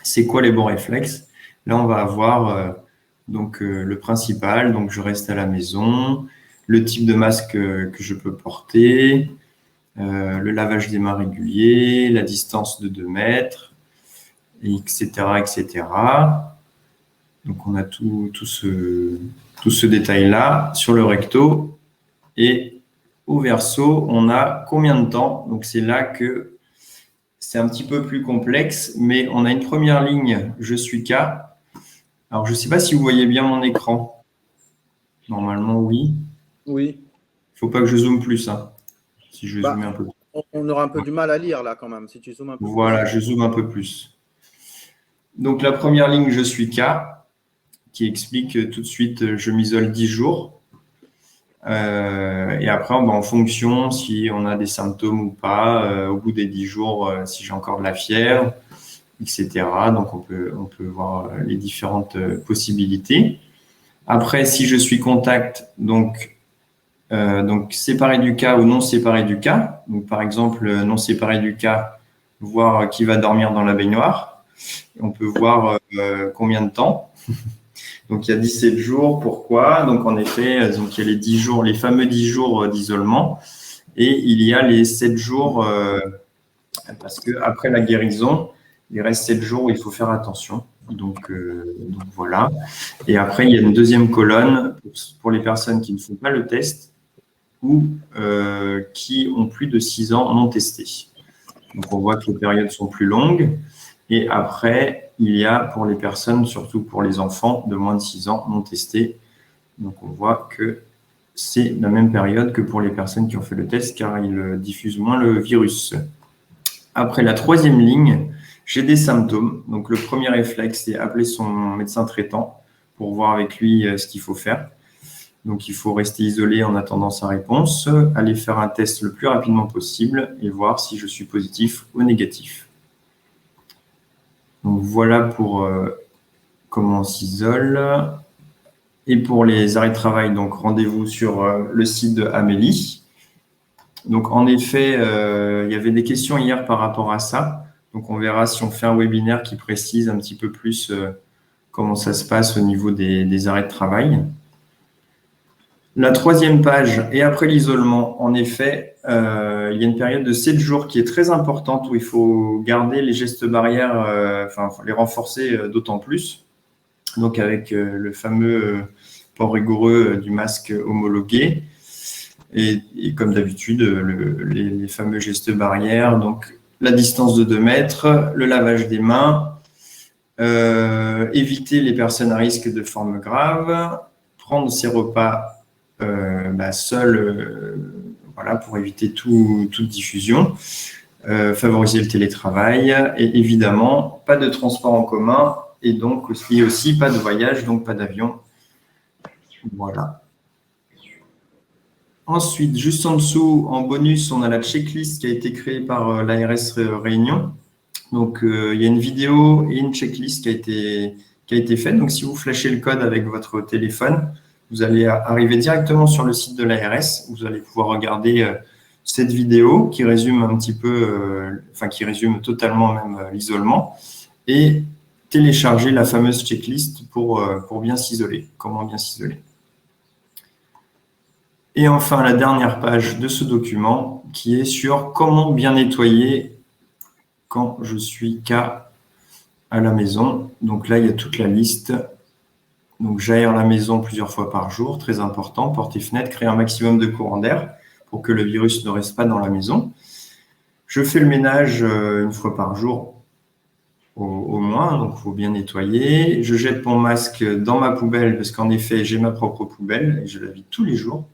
c'est quoi les bons réflexes? Là, on va avoir le principal, donc je reste à la maison, le type de masque que je peux porter, le lavage des mains régulier, la distance de 2 mètres, etc., etc. Donc, on a tout ce détail-là sur le recto. Et au verso, on a combien de temps? Donc, c'est là que c'est un petit peu plus complexe, mais on a une première ligne, je suis cas. Alors, je ne sais pas si vous voyez bien mon écran. Normalement, oui. Oui. Il ne faut pas que je zoome plus. Hein, si je zoome un peu. On aura un peu du mal à lire là quand même, si tu zoomes un peu voilà, plus. Je zoome un peu plus. Donc, la première ligne, je suis cas, qui explique tout de suite, je m'isole 10 jours. Et après, en fonction, si on a des symptômes ou pas, au bout des 10 jours, si j'ai encore de la fièvre, etc. Donc, on peut voir les différentes possibilités. Après, si je suis contact, donc séparé du cas ou non séparé du cas. Donc, par exemple, non séparé du cas, voir qui va dormir dans la baignoire. On peut voir combien de temps. Donc, il y a 17 jours. Pourquoi? Donc, en effet, donc, il y a les 10 jours, les fameux 10 jours d'isolement. Et il y a les 7 jours, parce qu'après la guérison, il reste 7 jours où il faut faire attention. Donc voilà. Et après, il y a une deuxième colonne pour les personnes qui ne font pas le test ou qui ont plus de 6 ans non testés. Donc, on voit que les périodes sont plus longues. Et après, il y a pour les personnes, surtout pour les enfants de moins de 6 ans non testés. Donc, on voit que c'est la même période que pour les personnes qui ont fait le test car ils diffusent moins le virus. Après la troisième ligne, j'ai des symptômes. Donc, le premier réflexe, c'est appeler son médecin traitant pour voir avec lui ce qu'il faut faire. Donc, il faut rester isolé en attendant sa réponse, aller faire un test le plus rapidement possible et voir si je suis positif ou négatif. Donc, voilà pour comment on s'isole. Et pour les arrêts de travail, donc rendez-vous sur le site de Amélie. Donc, en effet, il y avait des questions hier par rapport à ça. Donc, on verra si on fait un webinaire qui précise un petit peu plus comment ça se passe au niveau des arrêts de travail. La troisième page, et après l'isolement, en effet, il y a une période de 7 jours qui est très importante où il faut garder les gestes barrières, les renforcer d'autant plus. Donc, avec le fameux port rigoureux du masque homologué. Et comme d'habitude, les fameux gestes barrières, donc la distance de 2 mètres, le lavage des mains, éviter les personnes à risque de forme grave, prendre ses repas seul, voilà, pour éviter toute diffusion, favoriser le télétravail et évidemment pas de transport en commun et donc aussi pas de voyage, donc pas d'avion. Voilà. Ensuite, juste en dessous, en bonus, on a la checklist qui a été créée par l'ARS Réunion. Donc, il y a une vidéo et une checklist qui a été faite. Donc, si vous flashez le code avec votre téléphone, vous allez arriver directement sur le site de l'ARS. Vous allez pouvoir regarder cette vidéo qui résume un petit peu, qui résume totalement même l'isolement et télécharger la fameuse checklist pour bien s'isoler. Comment bien s'isoler. Et enfin, la dernière page de ce document qui est sur comment bien nettoyer quand je suis à la maison. Donc là, il y a toute la liste. Donc, j'aère la maison plusieurs fois par jour, très important. Portes et fenêtres, créer un maximum de courant d'air pour que le virus ne reste pas dans la maison. Je fais le ménage une fois par jour au moins, donc il faut bien nettoyer. Je jette mon masque dans ma poubelle parce qu'en effet, j'ai ma propre poubelle et je la vide tous les jours.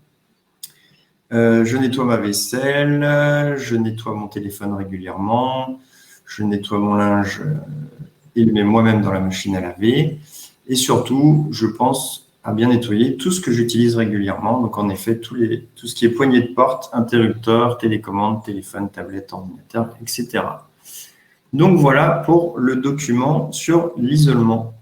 Je nettoie ma vaisselle, je nettoie mon téléphone régulièrement, je nettoie mon linge et le mets moi-même dans la machine à laver. Et surtout, je pense à bien nettoyer tout ce que j'utilise régulièrement. Donc, en effet, tout ce qui est poignée de porte, interrupteur, télécommande, téléphone, tablette, ordinateur, etc. Donc, voilà pour le document sur l'isolement.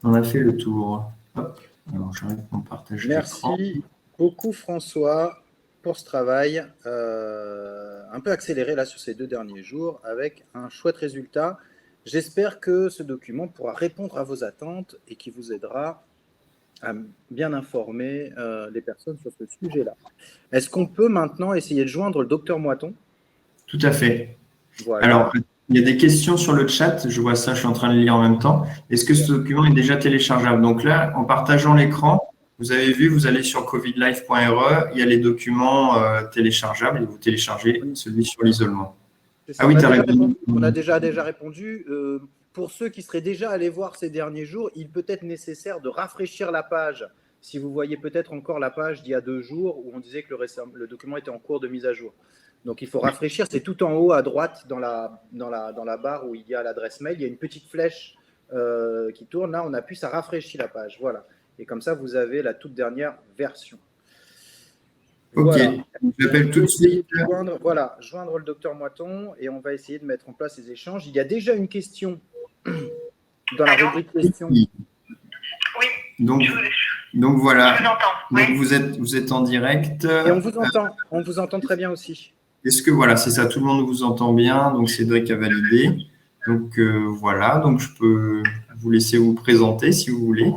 On a fait le tour. Hop. Alors, j'arrête mon partage d'écran. Merci beaucoup, François, pour ce travail un peu accéléré là sur ces 2 derniers jours avec un chouette résultat. J'espère que ce document pourra répondre à vos attentes et qui vous aidera à bien informer les personnes sur ce sujet-là. Est-ce qu'on peut maintenant essayer de joindre le docteur Moiton? Tout à fait. Voilà. Alors, il y a des questions sur le chat. Je vois ça, je suis en train de le lire en même temps. Est-ce que ce document est déjà téléchargeable? Donc là, en partageant l'écran, vous avez vu, vous allez sur covidlife.re, il y a les documents téléchargeables et vous téléchargez celui sur l'isolement. Ah oui, tu as répondu. On a déjà répondu. Pour ceux qui seraient déjà allés voir ces derniers jours, il peut être nécessaire de rafraîchir la page. Si vous voyez peut-être encore la page d'il y a 2 jours où on disait que le document était en cours de mise à jour. Donc, il faut rafraîchir. C'est tout en haut à droite dans la barre où il y a l'adresse mail. Il y a une petite flèche qui tourne. Là, on appuie, ça rafraîchit la page. Voilà. Et comme ça, vous avez la toute dernière version. Ok, voilà. j'appelle tout de suite. Joindre le docteur Moiton et on va essayer de mettre en place ces échanges. Il y a déjà une question dans la rubrique questions. Oui. Donc voilà. Je vous entends. Donc vous êtes en direct. Et on vous entend très bien aussi. Est-ce que voilà, c'est ça, tout le monde vous entend bien. Donc Cédric a validé. Donc voilà, donc je peux vous laisser vous présenter si vous voulez.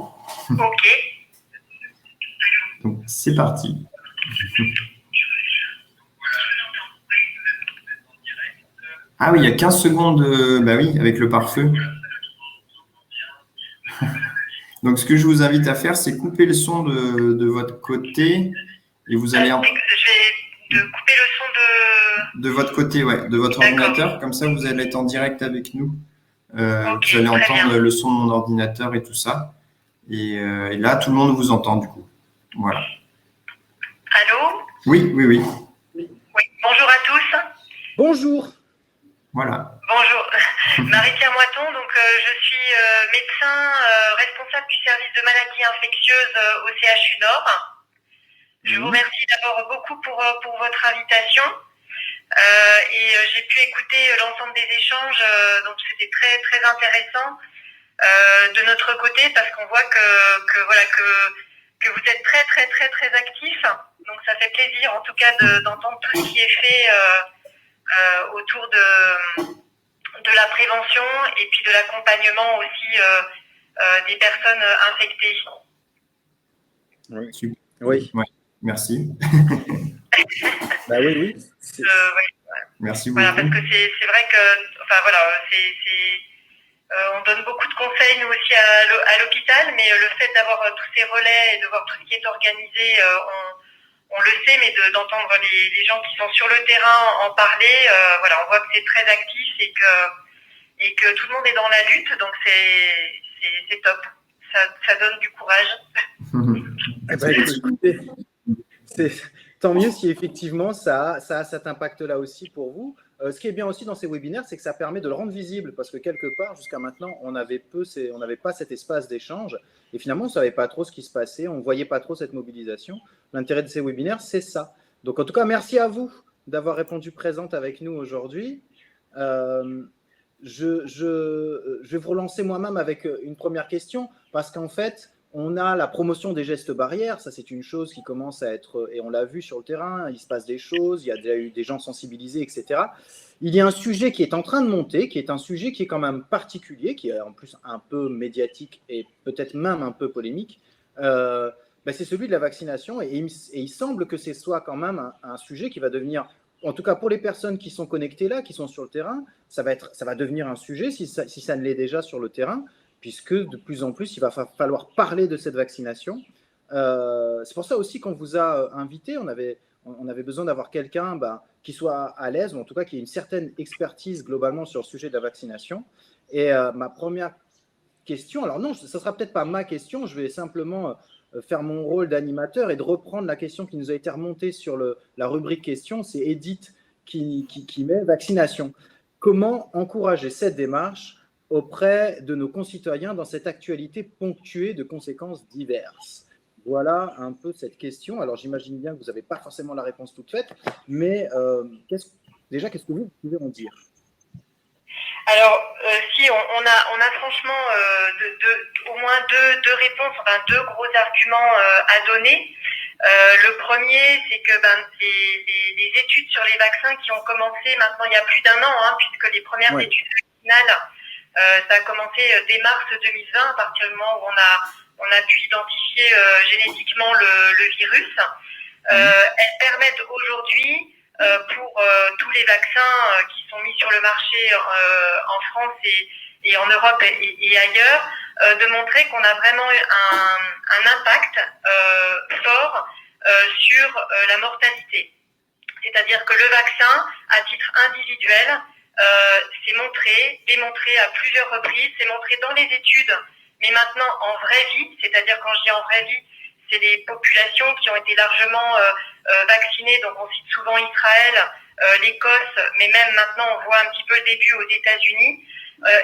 Ok. Donc c'est parti. Ah oui, il y a 15 secondes, bah oui, avec le pare-feu. Donc, ce que je vous invite à faire, c'est couper le son de votre côté et vous allez… Je vais couper le son de votre côté, ouais, de votre ordinateur. Comme ça, vous allez être en direct avec nous. Okay, vous allez entendre bien. le son de mon ordinateur et tout ça. Et là, tout le monde vous entend du coup. Voilà. Allô? Oui. Oui, bonjour à tous. Bonjour. Voilà. Bonjour, Marie-Pierre Moiton, donc je suis médecin responsable du service de maladies infectieuses au CHU Nord. Je vous remercie d'abord beaucoup pour votre invitation et j'ai pu écouter l'ensemble des échanges, donc c'était très très intéressant de notre côté parce qu'on voit que vous êtes très très très très actifs, donc ça fait plaisir en tout cas d'entendre tout ce qui est fait autour de la prévention et puis de l'accompagnement aussi des personnes infectées. Oui. Super. Oui. Ouais. Merci. Bah oui. Merci beaucoup. Voilà, parce que c'est vrai que, enfin voilà, on donne beaucoup de conseils nous aussi à l'hôpital, mais le fait d'avoir tous ces relais et de voir tout ce qui est organisé, on le sait, mais d'entendre les gens qui sont sur le terrain en parler, voilà, on voit que c'est très actif et que tout le monde est dans la lutte, donc c'est top. Ça donne du courage. Écoutez, tant mieux si effectivement ça a cet impact-là aussi pour vous. Ce qui est bien aussi dans ces webinaires, c'est que ça permet de le rendre visible parce que quelque part, jusqu'à maintenant, on n'avait pas cet espace d'échange et finalement, on ne savait pas trop ce qui se passait, on ne voyait pas trop cette mobilisation. L'intérêt de ces webinaires, c'est ça. Donc, en tout cas, merci à vous d'avoir répondu présente avec nous aujourd'hui. Je vais vous relancer moi-même avec une première question parce qu'en fait, on a la promotion des gestes barrières, ça c'est une chose qui commence à être, et on l'a vu sur le terrain, il se passe des choses, il y a déjà eu des gens sensibilisés, etc. Il y a un sujet qui est en train de monter, qui est un sujet qui est quand même particulier, qui est en plus un peu médiatique et peut-être même un peu polémique, c'est celui de la vaccination. Et il semble que ce soit quand même un sujet qui va devenir, en tout cas pour les personnes qui sont connectées là, qui sont sur le terrain, ça va devenir un sujet, si ça ne l'est déjà sur le terrain, puisque de plus en plus, il va falloir parler de cette vaccination. C'est pour ça aussi qu'on vous a invité. On avait besoin d'avoir quelqu'un qui soit à l'aise, ou en tout cas qui ait une certaine expertise globalement sur le sujet de la vaccination. Et ma première question, alors non, ce ne sera peut-être pas ma question, je vais simplement faire mon rôle d'animateur et de reprendre la question qui nous a été remontée sur la rubrique questions. C'est Edith qui met vaccination. Comment encourager cette démarche auprès de nos concitoyens dans cette actualité ponctuée de conséquences diverses? Voilà un peu cette question. Alors, j'imagine bien que vous n'avez pas forcément la réponse toute faite, mais qu'est-ce que vous pouvez en dire? Alors, si on a franchement au moins deux réponses, enfin deux gros arguments à donner. Le premier, c'est que les études sur les vaccins qui ont commencé maintenant il y a plus d'1 an, puisque les premières études vaccinales, ça a commencé dès mars 2020, à partir du moment où on a pu identifier génétiquement le virus. Elles permettent aujourd'hui, pour tous les vaccins qui sont mis sur le marché en France et en Europe et ailleurs, de montrer qu'on a vraiment un impact fort sur la mortalité. C'est-à-dire que le vaccin, à titre individuel, c'est démontré à plusieurs reprises, c'est montré dans les études, mais maintenant en vraie vie, c'est-à-dire quand je dis en vraie vie, c'est les populations qui ont été largement vaccinées, donc on cite souvent Israël, l'Écosse, mais même maintenant on voit un petit peu le début aux États-Unis,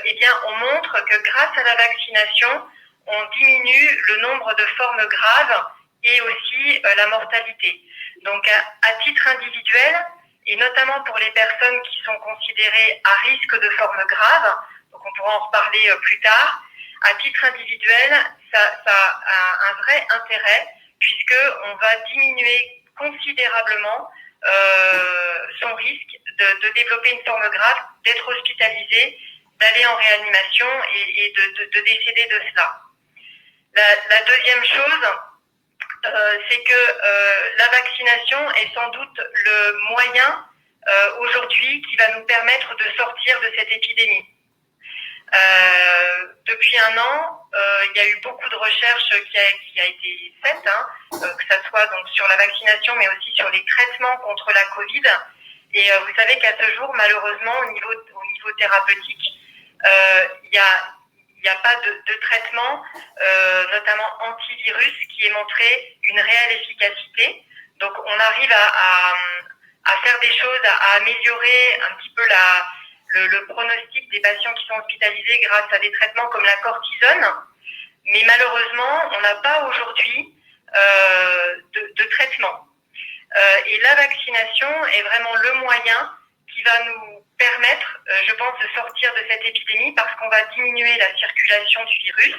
eh bien on montre que grâce à la vaccination, on diminue le nombre de formes graves et aussi la mortalité. Donc à titre individuel, et notamment pour les personnes qui sont considérées à risque de formes graves, donc on pourra en reparler plus tard, à titre individuel, ça a un vrai intérêt puisqu'on va diminuer considérablement son risque de développer une forme grave, d'être hospitalisé, d'aller en réanimation et de décéder de cela. La deuxième chose, c'est que la vaccination est sans doute le moyen aujourd'hui qui va nous permettre de sortir de cette épidémie. Depuis 1 an, il y a eu beaucoup de recherches qui a été faite, que ça soit donc sur la vaccination, mais aussi sur les traitements contre la Covid. Et vous savez qu'à ce jour, malheureusement, au niveau thérapeutique, il n'y a pas de traitement, notamment antivirus, qui ait montré une réelle efficacité. Donc, on arrive à faire des choses, à améliorer un petit peu le pronostic des patients qui sont hospitalisés grâce à des traitements comme la cortisone. Mais malheureusement, on n'a pas aujourd'hui de traitement. Et la vaccination est vraiment le moyen qui va nous permettre, je pense, de sortir de cette épidémie parce qu'on va diminuer la circulation du virus,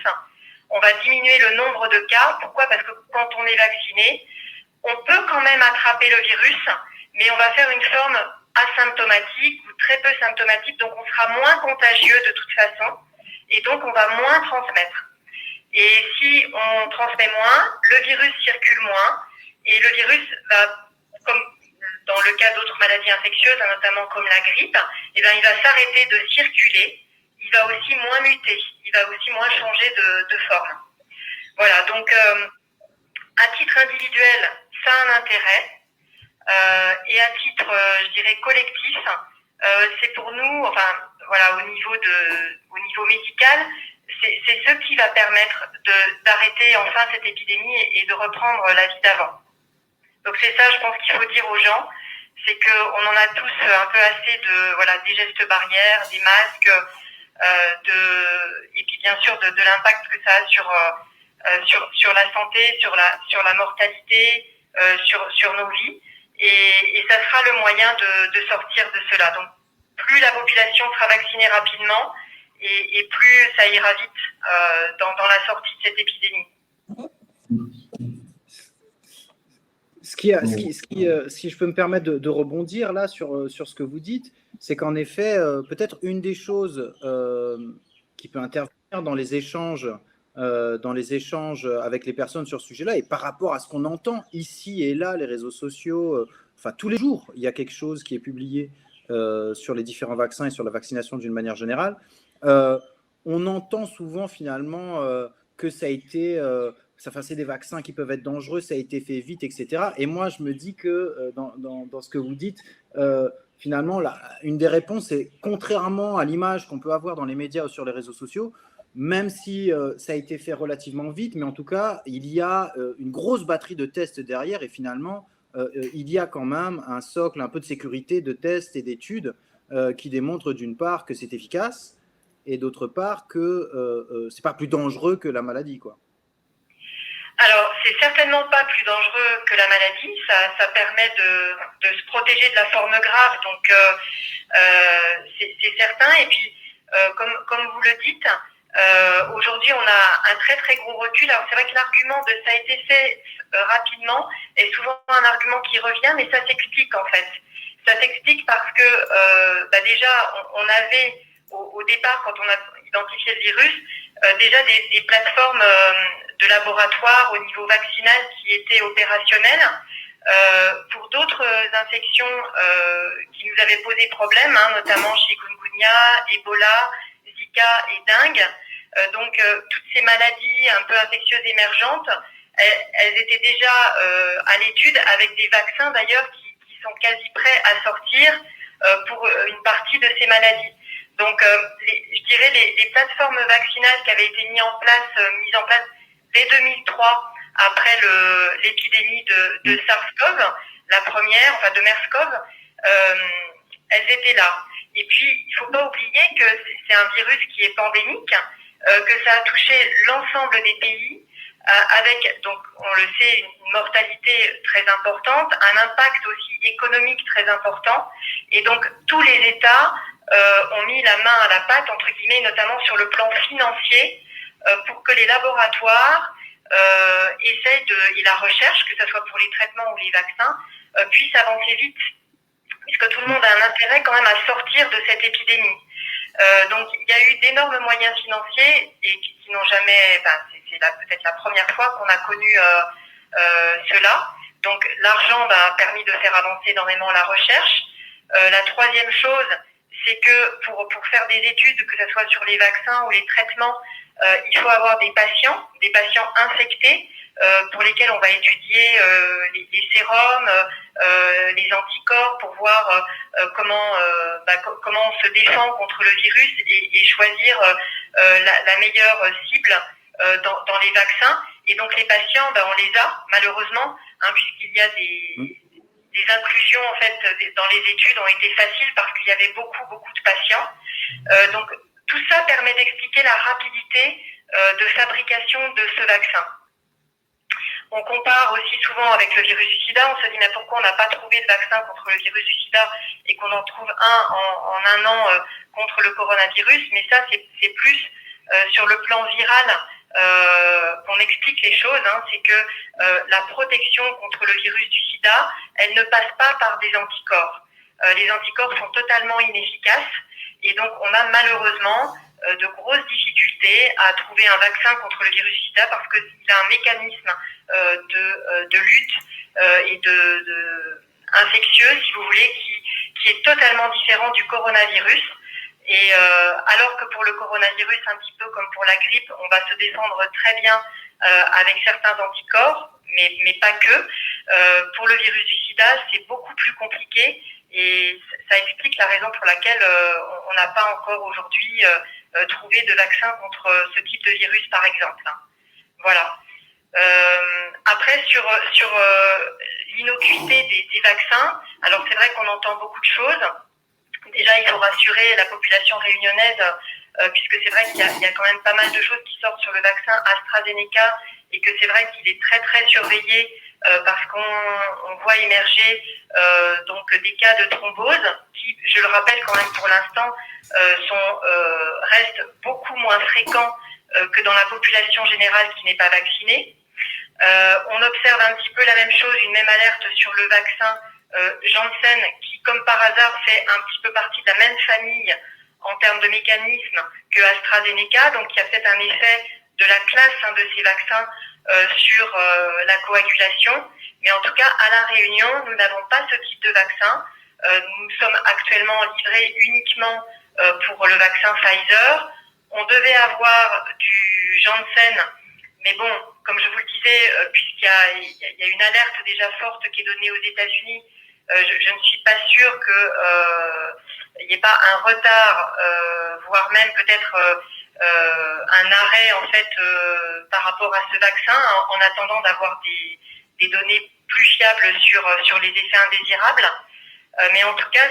on va diminuer le nombre de cas. Pourquoi? Parce que quand on est vacciné, on peut quand même attraper le virus, mais on va faire une forme asymptomatique ou très peu symptomatique, donc on sera moins contagieux de toute façon, et donc on va moins transmettre. Et si on transmet moins, le virus circule moins, et le virus va, comme dans le cas d'autres maladies infectieuses, notamment comme la grippe, eh bien, il va s'arrêter de circuler, il va aussi moins muter, il va aussi moins changer de forme. Voilà, donc à titre individuel, ça a un intérêt. Et à titre, je dirais, collectif, c'est pour nous, enfin, voilà, au niveau médical, c'est ce qui va permettre d'arrêter enfin cette épidémie et de reprendre la vie d'avant. Donc c'est ça, je pense qu'il faut dire aux gens, c'est qu'on en a tous un peu assez des gestes barrières, des masques, et puis bien sûr de l'impact que ça a sur la santé, sur la mortalité, sur nos vies. Et ça sera le moyen de sortir de cela. Donc, plus la population sera vaccinée rapidement et plus ça ira vite dans la sortie de cette épidémie. Si je peux me permettre de rebondir là sur ce que vous dites, c'est qu'en effet, peut-être une des choses qui peut intervenir dans les échanges dans les échanges avec les personnes sur ce sujet-là, et par rapport à ce qu'on entend ici et là, les réseaux sociaux, enfin tous les jours, il y a quelque chose qui est publié sur les différents vaccins et sur la vaccination d'une manière générale. On entend souvent finalement que ça a été, c'est des vaccins qui peuvent être dangereux, ça a été fait vite, etc. Et moi, je me dis que dans ce que vous dites, finalement, une des réponses est, contrairement à l'image qu'on peut avoir dans les médias ou sur les réseaux sociaux, même si ça a été fait relativement vite, mais en tout cas, il y a une grosse batterie de tests derrière, et finalement, il y a quand même un socle, un peu de sécurité de tests et d'études qui démontrent d'une part que c'est efficace, et d'autre part que c'est pas plus dangereux que la maladie, quoi. Alors, c'est certainement pas plus dangereux que la maladie. Ça permet de se protéger de la forme grave, donc c'est certain. Et puis, comme vous le dites, aujourd'hui, on a un très très gros recul. Alors, c'est vrai que l'argument de ça a été fait rapidement est souvent un argument qui revient, mais ça s'explique en fait. Ça s'explique parce que déjà, on avait au départ, quand on a identifié le virus, déjà des plateformes de laboratoire au niveau vaccinal qui étaient opérationnelles. Pour d'autres infections qui nous avaient posé problème, notamment chikungunya, Ebola, Zika et dengue. Donc toutes ces maladies un peu infectieuses émergentes, elles étaient déjà à l'étude avec des vaccins d'ailleurs qui sont quasi prêts à sortir pour une partie de ces maladies. Donc je dirais les plateformes vaccinales qui avaient été mises en place dès 2003 après l'épidémie de SARS-CoV, la première, enfin de MERS-CoV, elles étaient là. Et puis, il ne faut pas oublier que c'est un virus qui est pandémique, que ça a touché l'ensemble des pays, avec, donc, on le sait, une mortalité très importante, un impact aussi économique très important. Et donc, tous les États ont mis la main à la pâte, entre guillemets, notamment sur le plan financier, pour que les laboratoires essayent et la recherche, que ce soit pour les traitements ou les vaccins, puissent avancer vite, puisque tout le monde a un intérêt quand même à sortir de cette épidémie. Donc il y a eu d'énormes moyens financiers et qui n'ont jamais, c'est peut-être la première fois qu'on a connu cela. Donc l'argent a permis de faire avancer énormément la recherche. La troisième chose, c'est que pour faire des études, que ce soit sur les vaccins ou les traitements, il faut avoir des patients infectés pour lesquels on va étudier les sérums, les anticorps pour voir comment on se défend contre le virus et choisir la meilleure cible dans les vaccins. Et donc les patients, on les a malheureusement, puisqu'il y a des inclusions en fait dans les études ont été faciles parce qu'il y avait beaucoup de patients. Donc tout ça permet d'expliquer la rapidité de fabrication de ce vaccin. On compare aussi souvent avec le virus du sida. On se dit mais pourquoi on n'a pas trouvé de vaccin contre le virus du sida et qu'on en trouve un en un an contre le coronavirus. Mais ça c'est plus sur le plan viral qu'on explique les choses. C'est que la protection contre le virus du sida, elle ne passe pas par des anticorps. Les anticorps sont totalement inefficaces et donc on a malheureusement de grosses difficultés à trouver un vaccin contre le virus sida parce qu'il a un mécanisme de lutte et de infectieux, si vous voulez, qui est totalement différent du coronavirus. Et alors que pour le coronavirus, un petit peu comme pour la grippe, on va se défendre très bien avec certains anticorps, mais pas que. Pour le virus du sida, c'est beaucoup plus compliqué et ça explique la raison pour laquelle on n'a pas encore aujourd'hui trouvé de vaccin contre ce type de virus, par exemple. Voilà. Après, sur l'innocuité des vaccins, alors c'est vrai qu'on entend beaucoup de choses. Déjà, il faut rassurer la population réunionnaise, puisque c'est vrai qu'il y a quand même pas mal de choses qui sortent sur le vaccin AstraZeneca et que c'est vrai qu'il est très très surveillé parce qu'on voit émerger donc des cas de thrombose qui, je le rappelle quand même pour l'instant, restent beaucoup moins fréquents que dans la population générale qui n'est pas vaccinée. On observe un petit peu la même chose, une même alerte sur le vaccin Janssen qui, comme par hasard, fait un petit peu partie de la même famille en termes de mécanisme que AstraZeneca. Donc, il y a peut-être un effet de la classe de ces vaccins sur la coagulation. Mais en tout cas, à La Réunion, nous n'avons pas ce type de vaccin. Nous sommes actuellement livrés uniquement pour le vaccin Pfizer. On devait avoir du Janssen, mais bon, comme je vous le disais, puisqu'il y a une alerte déjà forte qui est donnée aux États-Unis, je ne suis pas sûre qu'il n'y ait pas un retard, voire même peut-être un arrêt en fait par rapport à ce vaccin, en attendant d'avoir des données plus fiables sur les effets indésirables. Mais en tout cas,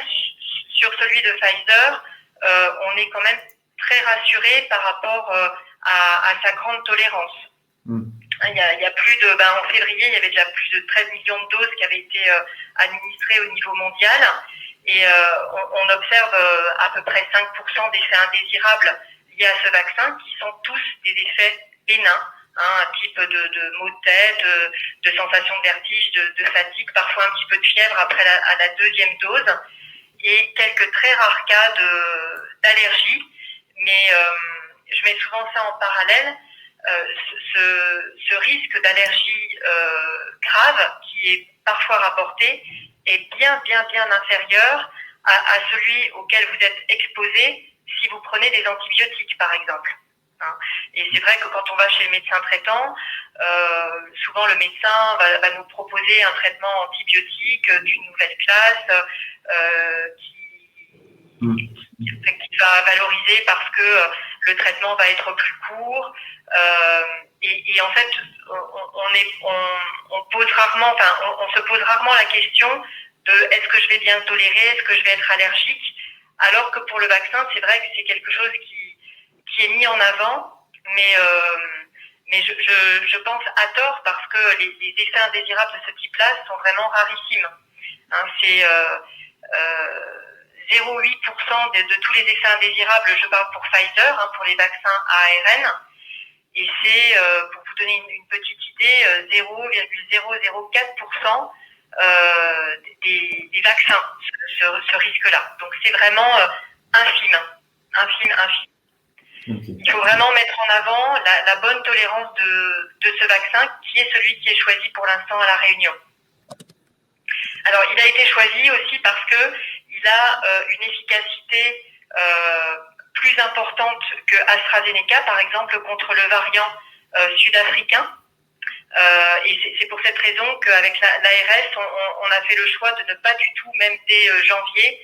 sur celui de Pfizer, on est quand même très rassuré par rapport à sa grande tolérance. Il y a plus de, en février, il y avait déjà plus de 13 millions de doses qui avaient été administrées au niveau mondial, et on observe à peu près 5% d'effets indésirables liés à ce vaccin, qui sont tous des effets bénins, un type de maux de tête, de sensation de vertige, de fatigue, parfois un petit peu de fièvre après la deuxième dose, et quelques très rares cas d'allergie. Mais je mets souvent ça en parallèle. Ce risque d'allergie grave qui est parfois rapporté est bien inférieur à celui auquel vous êtes exposé si vous prenez des antibiotiques, par exemple. Et c'est vrai que quand on va chez le médecin traitant, souvent le médecin va nous proposer un traitement antibiotique d'une nouvelle classe qui va valoriser parce que le traitement va être plus court. Et en fait, on pose rarement, on se pose rarement la question de est-ce que je vais bien tolérer, est-ce que je vais être allergique, alors que pour le vaccin, c'est vrai que c'est quelque chose qui est mis en avant, mais je pense à tort parce que les effets indésirables de ce type-là sont vraiment rarissimes. C'est 0,8% de tous les effets indésirables, je parle pour Pfizer, pour les vaccins ARN, et c'est, pour vous donner une petite idée, 0,004% des vaccins, ce risque-là. Donc c'est vraiment infime. Okay. Il faut vraiment mettre en avant la bonne tolérance de ce vaccin, qui est celui qui est choisi pour l'instant à La Réunion. Alors, il a été choisi aussi parce que il a une efficacité plus importante que AstraZeneca, par exemple, contre le variant sud-africain. Et c'est pour cette raison qu'avec l'ARS, on a fait le choix de ne pas du tout, même dès janvier,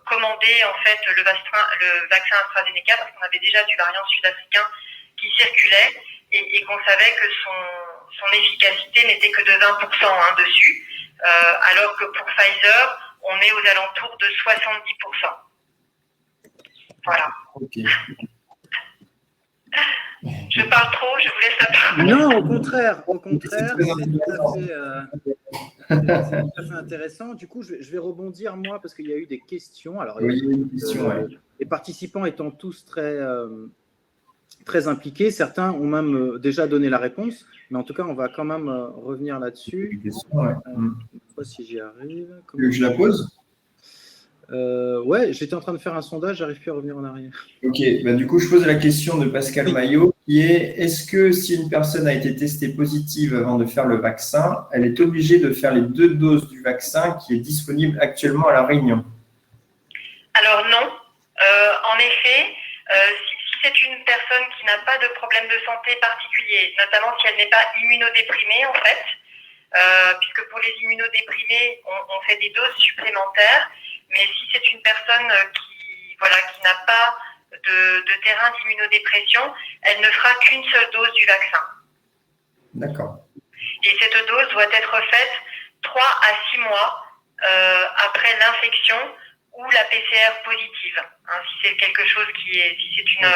commander en fait le vaccin AstraZeneca, parce qu'on avait déjà du variant sud-africain qui circulait et qu'on savait que son efficacité n'était que de 20% dessus, alors que pour Pfizer, on est aux alentours de 70%. Voilà. Okay. Je parle trop, je vous laisse la parole. Non, au contraire, c'est tout à fait intéressant. Du coup, je vais rebondir, moi, parce qu'il y a eu des questions. Alors, les participants étant tous très impliqués, certains ont même déjà donné la réponse, mais en tout cas, on va quand même revenir là-dessus. Je ne sais pas si j'y arrive. Je la pose ? Ouais, j'étais en train de faire un sondage, j'arrive plus à revenir en arrière. Ok, du coup, je pose la question de Pascal Maillot, qui est: est-ce que si une personne a été testée positive avant de faire le vaccin, elle est obligée de faire les 2 doses du vaccin qui est disponible actuellement à La Réunion? Alors non. En effet, si c'est une personne qui n'a pas de problème de santé particulier, notamment si elle n'est pas immunodéprimée en fait, puisque pour les immunodéprimés, on fait des doses supplémentaires. Mais si c'est une personne qui n'a pas de terrain d'immunodépression, elle ne fera qu'une seule dose du vaccin. D'accord. Et cette dose doit être faite 3 à 6 mois après l'infection ou la PCR positive. Si c'est quelque chose si c'est une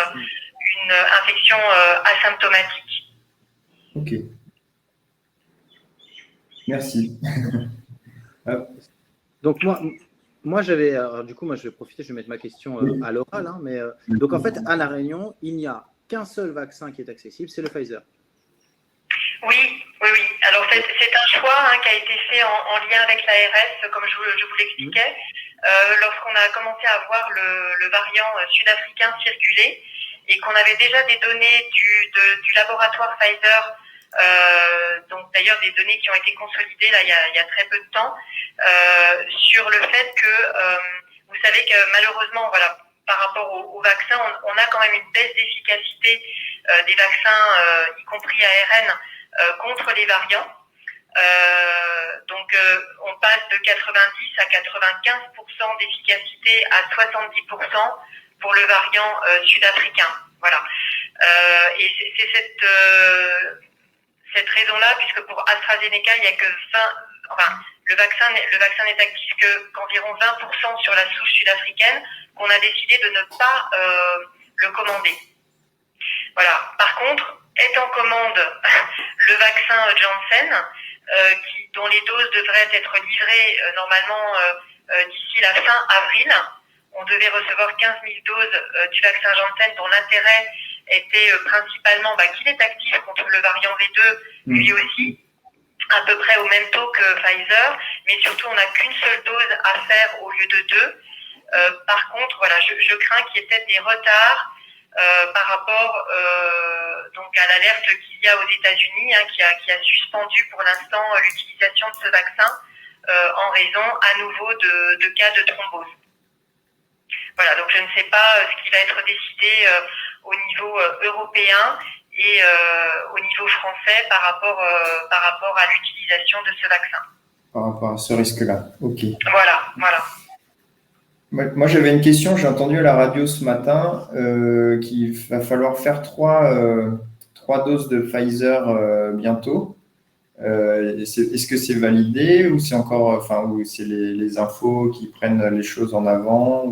infection asymptomatique. Ok. Merci. Donc moi, j'avais, du coup, je vais profiter, je vais mettre ma question à l'oral. Donc, en fait, à La Réunion, il n'y a qu'un seul vaccin qui est accessible, c'est le Pfizer. Oui. Alors, c'est un choix qui a été fait en lien avec l'ARS, comme je vous l'expliquais, lorsqu'on a commencé à voir le variant sud-africain circuler. et qu'on avait déjà des données du laboratoire Pfizer, donc d'ailleurs des données qui ont été consolidées là il y a très peu de temps, sur le fait que vous savez que malheureusement, voilà, par rapport aux vaccins, on a quand même une baisse d'efficacité des vaccins, y compris ARN, contre les variants. Donc on passe de 90 à 95% d'efficacité à 70% pour le variant sud-africain. Voilà. Et c'est cette raison-là, puisque pour AstraZeneca, il n'y a que 20, enfin, le vaccin n'est actif qu'environ 20% sur la souche sud-africaine, qu'on a décidé de ne pas le commander. Voilà. Par contre, est en commande le vaccin Janssen, dont les doses devraient être livrées normalement d'ici la fin avril. On devait recevoir 15 000 doses du vaccin Janssen, dont l'intérêt était principalement qu'il est actif contre le variant V2, lui aussi, à peu près au même taux que Pfizer, mais surtout on n'a qu'une seule dose à faire au lieu de 2. Par contre, voilà, je crains qu'il y ait peut-être des retards par rapport donc à l'alerte qu'il y a aux États-Unis, qui a suspendu pour l'instant l'utilisation de ce vaccin en raison à nouveau de cas de thrombose. Voilà, donc je ne sais pas ce qui va être décidé au niveau européen et au niveau français par rapport à l'utilisation de ce vaccin. Par rapport à ce risque-là, ok. Voilà. Moi, j'avais une question. J'ai entendu à la radio ce matin qu'il va falloir faire 3 doses de Pfizer bientôt. Est-ce que c'est validé ou c'est encore, ou c'est les infos qui prennent les choses en avant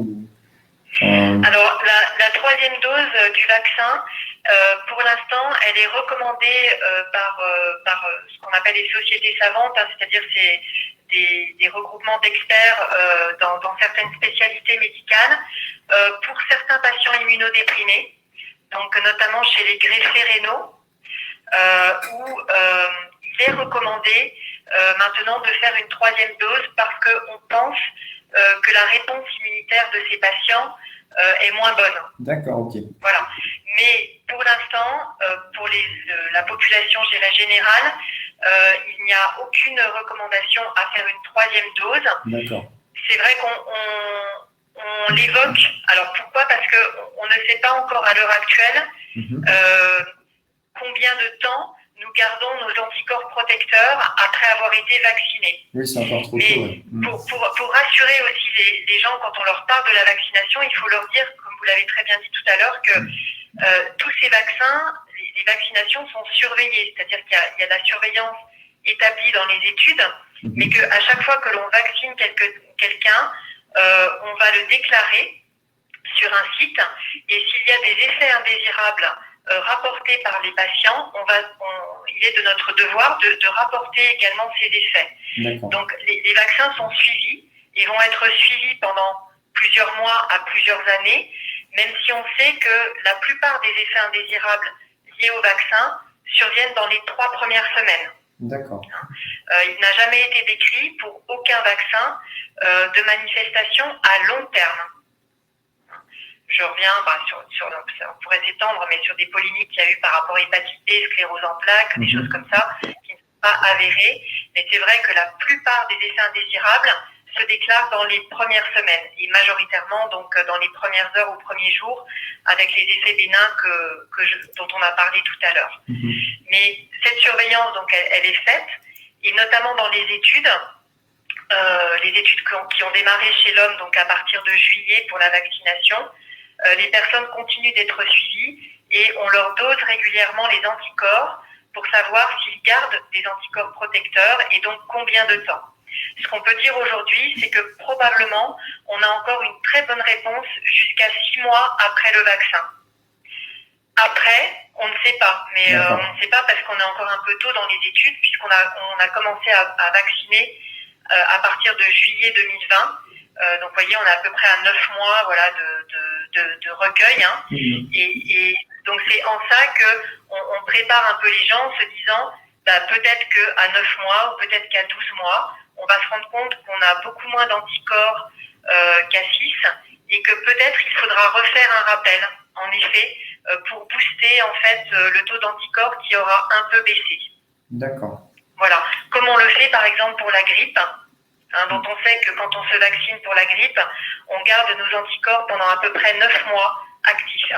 Alors, la 3e dose du vaccin, pour l'instant, elle est recommandée par ce qu'on appelle les sociétés savantes, c'est-à-dire c'est des regroupements d'experts dans certaines spécialités médicales pour certains patients immunodéprimés, donc notamment chez les greffés rénaux, où il est recommandé maintenant de faire une 3e dose parce qu'on pense que la réponse immunitaire de ces patients est moins bonne. D'accord, ok. Voilà. Mais pour l'instant, pour la population générale, il n'y a aucune recommandation à faire une 3e dose. D'accord. C'est vrai qu'on l'évoque. Alors pourquoi ? Parce qu'on ne sait pas encore à l'heure actuelle combien de temps nous gardons nos anticorps protecteurs après avoir été vaccinés. Oui, c'est encore trop tôt. Ouais. Pour rassurer aussi les gens, quand on leur parle de la vaccination, il faut leur dire, comme vous l'avez très bien dit tout à l'heure, que tous ces vaccins, les vaccinations sont surveillées, c'est-à-dire qu'il y a de la surveillance établie dans les études, mais qu'à chaque fois que l'on vaccine quelqu'un, on va le déclarer sur un site, et s'il y a des effets indésirables rapportés par les patients, il est de notre devoir de rapporter également ces effets. Donc les vaccins sont suivis et vont être suivis pendant plusieurs mois à plusieurs années, même si on sait que la plupart des effets indésirables liés au vaccin surviennent dans les 3 premières semaines. D'accord. Il n'a jamais été décrit pour aucun vaccin de manifestation à long terme. Je reviens on pourrait s'étendre, mais sur des polémiques qu'il y a eu par rapport à hépatite B, sclérose en plaques, des choses comme ça, qui ne sont pas avérées. Mais c'est vrai que la plupart des effets indésirables se déclarent dans les premières semaines, et majoritairement donc dans les premières heures ou premiers jours, avec les effets bénins dont on a parlé tout à l'heure. Mais cette surveillance, donc, elle est faite, et notamment dans les études qui ont démarré chez l'homme donc à partir de juillet pour la vaccination. Les personnes continuent d'être suivies et on leur dose régulièrement les anticorps pour savoir s'ils gardent des anticorps protecteurs et donc combien de temps. Ce qu'on peut dire aujourd'hui, c'est que probablement on a encore une très bonne réponse jusqu'à 6 mois après le vaccin. Après, on ne sait pas, mais on ne sait pas parce qu'on est encore un peu tôt dans les études puisqu'on a commencé à vacciner à partir de juillet 2020. Donc, vous voyez, on est à peu près à 9 mois, voilà, de recueil. Et donc, c'est en ça que on prépare un peu les gens en se disant, peut-être qu'à 9 mois ou peut-être qu'à 12 mois, on va se rendre compte qu'on a beaucoup moins d'anticorps qu'à 6 et que peut-être il faudra refaire un rappel, en effet, pour booster en fait le taux d'anticorps qui aura un peu baissé. D'accord. Voilà, comme on le fait par exemple pour la grippe, dont on sait que quand on se vaccine pour la grippe, on garde nos anticorps pendant à peu près 9 mois actifs.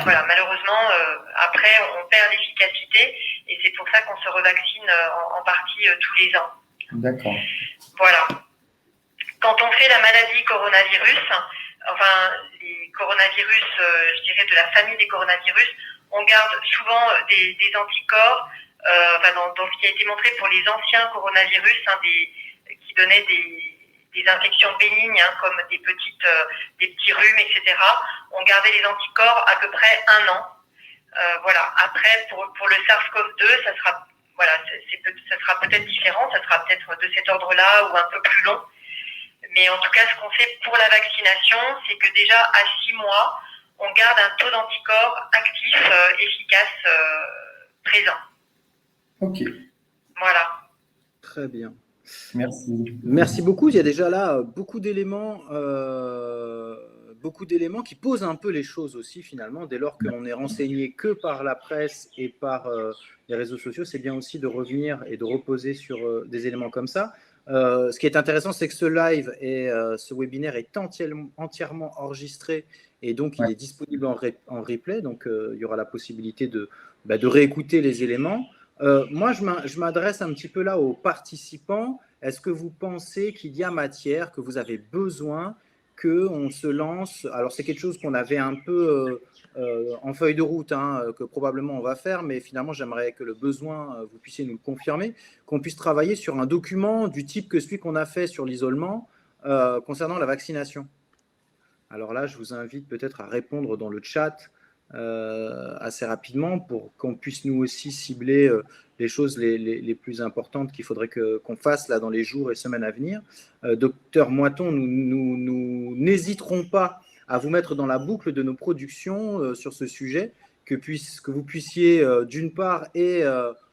Voilà, malheureusement, après, on perd l'efficacité et c'est pour ça qu'on se revaccine en partie tous les ans. D'accord. Voilà. Quand on fait la maladie coronavirus, enfin, les coronavirus, je dirais de la famille des coronavirus, on garde souvent des anticorps, dans ce qui a été montré pour les anciens coronavirus, qui donnaient des infections bénignes, comme des petits rhumes, etc. On gardait les anticorps à peu près 1 an. Voilà. Après, pour le SARS-CoV-2, ça sera peut-être différent, ça sera peut-être de cet ordre-là ou un peu plus long. Mais en tout cas, ce qu'on fait pour la vaccination, c'est que déjà à 6 mois, on garde un taux d'anticorps actif, efficace, présent. Ok. Voilà. Très bien. Merci. Merci beaucoup. Il y a déjà là beaucoup d'éléments qui posent un peu les choses aussi finalement. Dès lors qu'on est renseigné que par la presse et par les réseaux sociaux, c'est bien aussi de revenir et de reposer sur des éléments comme ça. Ce qui est intéressant, c'est que ce live et ce webinaire est entièrement enregistré et donc il est disponible en replay. Donc il y aura la possibilité de réécouter les éléments. Moi, je m'adresse un petit peu là aux participants. Est-ce que vous pensez qu'il y a matière, que vous avez besoin qu'on se lance? Alors, c'est quelque chose qu'on avait un peu en feuille de route, que probablement on va faire, mais finalement, j'aimerais que le besoin, vous puissiez nous le confirmer, qu'on puisse travailler sur un document du type que celui qu'on a fait sur l'isolement concernant la vaccination. Alors là, je vous invite peut-être à répondre dans le chat assez rapidement pour qu'on puisse nous aussi cibler les choses les plus importantes qu'il faudrait qu'on fasse là dans les jours et semaines à venir. Docteur Moiton, nous n'hésiterons pas à vous mettre dans la boucle de nos productions sur ce sujet, que vous puissiez d'une part et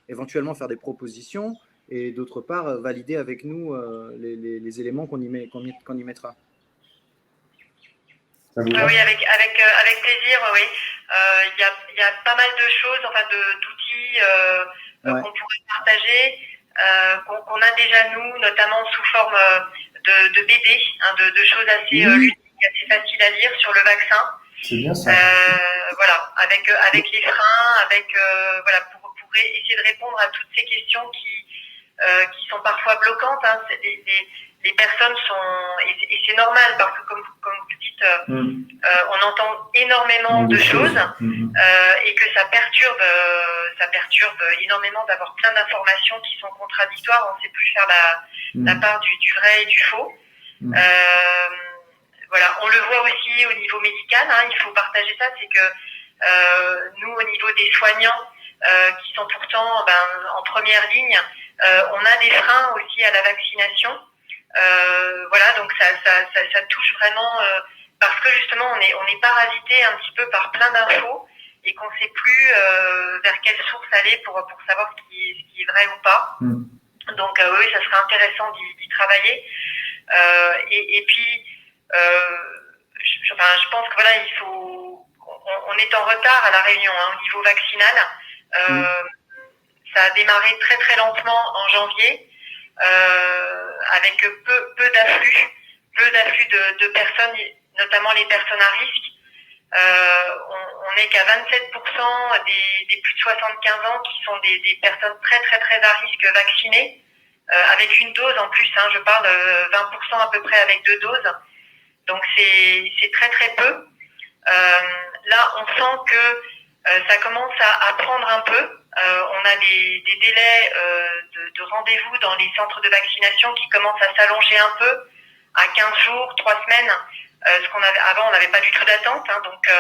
éventuellement faire des propositions et d'autre part valider avec nous les éléments qu'on y mettra. Oui, avec plaisir, oui. Il y a pas mal de choses, d'outils qu'on pourrait partager, qu'on a déjà nous, notamment sous forme de BD, de choses assez ludiques, assez faciles à lire sur le vaccin. C'est bien ça. Voilà, avec les freins, pour essayer de répondre à toutes ces questions qui sont parfois bloquantes. Les personnes sont, et c'est normal parce que comme vous dites, on entend énormément de choses et que ça perturbe énormément d'avoir plein d'informations qui sont contradictoires. On ne sait plus faire la part du vrai et du faux. Voilà, on le voit aussi au niveau médical. Il faut partager ça, c'est que nous, au niveau des soignants, qui sont pourtant en première ligne, on a des freins aussi à la vaccination. Voilà, donc ça touche vraiment parce que justement on est parasité un petit peu par plein d'infos et qu'on ne sait plus vers quelle source aller pour savoir ce qui est vrai ou pas. Donc oui, ça serait intéressant d'y travailler. Et puis je pense que voilà, on est en retard à La Réunion au niveau vaccinal. Ça a démarré très très lentement en janvier. Avec peu d'afflux de personnes, notamment les personnes à risque. On n'est qu'à 27% des plus de 75 ans qui sont des personnes très très très à risque vaccinées, avec une dose en plus, je parle 20% à peu près avec 2 doses. Donc c'est très très peu. Là on sent que ça commence à prendre un peu. On a des délais de rendez-vous dans les centres de vaccination qui commencent à s'allonger un peu, à 15 jours, 3 semaines. Avant, on n'avait pas du tout d'attente, donc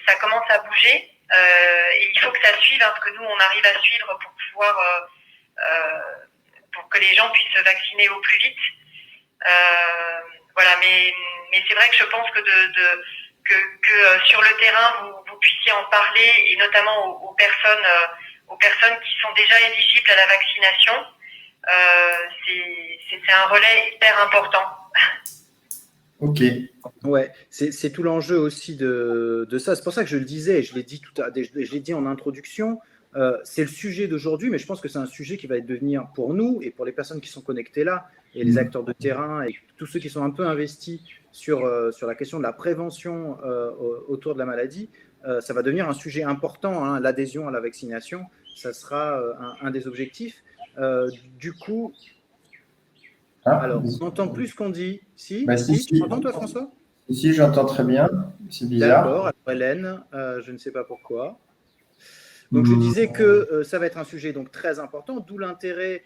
ça commence à bouger. Et il faut que ça suive, parce que nous, on arrive à suivre pour pouvoir, pour que les gens puissent se vacciner au plus vite. Voilà, mais c'est vrai que je pense que que sur le terrain, vous puissiez en parler, et notamment aux personnes qui sont déjà éligibles à la vaccination. C'est un relais hyper important. Ok. Ouais, c'est tout l'enjeu aussi de ça. C'est pour ça que je le disais, je l'ai dit en introduction. C'est le sujet d'aujourd'hui, mais je pense que c'est un sujet qui va devenir pour nous et pour les personnes qui sont connectées là, et les acteurs de terrain et tous ceux qui sont un peu investis sur la question de la prévention autour de la maladie. Ça va devenir un sujet important, hein, l'adhésion à la vaccination. Ça sera un des objectifs. Du coup, alors, on n'entend plus ce qu'on dit. Si, tu m'entends toi, François? Si, j'entends très bien. C'est bizarre. D'accord. Alors, Hélène, je ne sais pas pourquoi. Donc, je disais que ça va être un sujet donc très important, d'où l'intérêt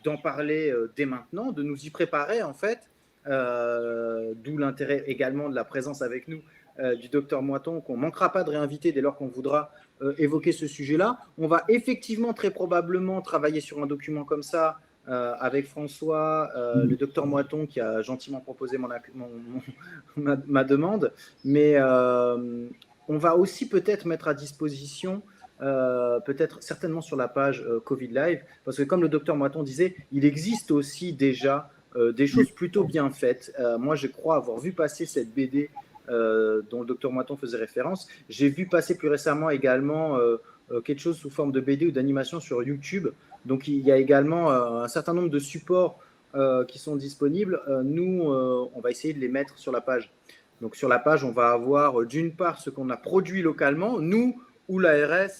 d'en parler dès maintenant, de nous y préparer en fait, d'où l'intérêt également de la présence avec nous du docteur Moiton, qu'on ne manquera pas de réinviter dès lors qu'on voudra évoquer ce sujet-là. On va effectivement très probablement travailler sur un document comme ça avec François, le docteur Moiton qui a gentiment proposé ma demande, mais on va aussi peut-être mettre à disposition peut-être certainement sur la page Covid Live, parce que comme le docteur Moiton disait, il existe aussi déjà des choses plutôt bien faites. Moi, je crois avoir vu passer cette BD dont le docteur Moiton faisait référence. J'ai vu passer plus récemment également quelque chose sous forme de BD ou d'animation sur YouTube. Donc, il y a également un certain nombre de supports qui sont disponibles. Nous, on va essayer de les mettre sur la page. Donc, sur la page, on va avoir d'une part ce qu'on a produit localement, nous ou l'ARS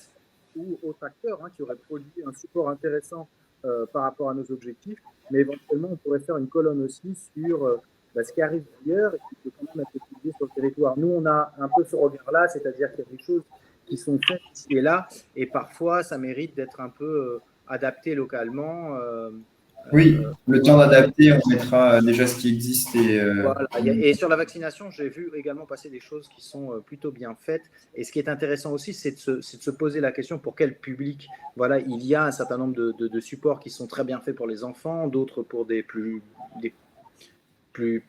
ou autres acteurs qui auraient produit un support intéressant par rapport à nos objectifs, mais éventuellement on pourrait faire une colonne aussi sur ce qui arrive ailleurs et qui peut quand même être utilisé sur le territoire. Nous, on a un peu ce regard-là, c'est-à-dire qu'il y a des choses qui sont faites ici et là, et parfois ça mérite d'être un peu adapté localement. Oui, le temps d'adapter, on mettra déjà ce qui existe. Voilà. Et sur la vaccination, j'ai vu également passer des choses qui sont plutôt bien faites. Et ce qui est intéressant aussi, c'est de se poser la question pour quel public. Voilà, il y a un certain nombre de supports qui sont très bien faits pour les enfants, d'autres pour des plus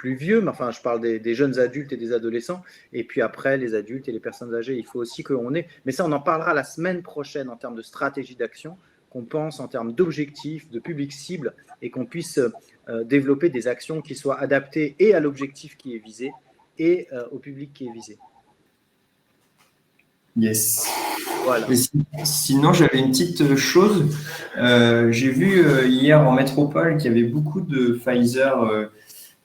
vieux, mais enfin, je parle des jeunes adultes et des adolescents. Et puis après, les adultes et les personnes âgées, il faut aussi qu'on ait. Mais ça, on en parlera la semaine prochaine en termes de stratégie d'action, qu'on pense en termes d'objectifs, de public cible, et qu'on puisse développer des actions qui soient adaptées et à l'objectif qui est visé et au public qui est visé. Yes. Voilà. Et sinon, j'avais une petite chose. J'ai vu hier en métropole qu'il y avait beaucoup de Pfizer,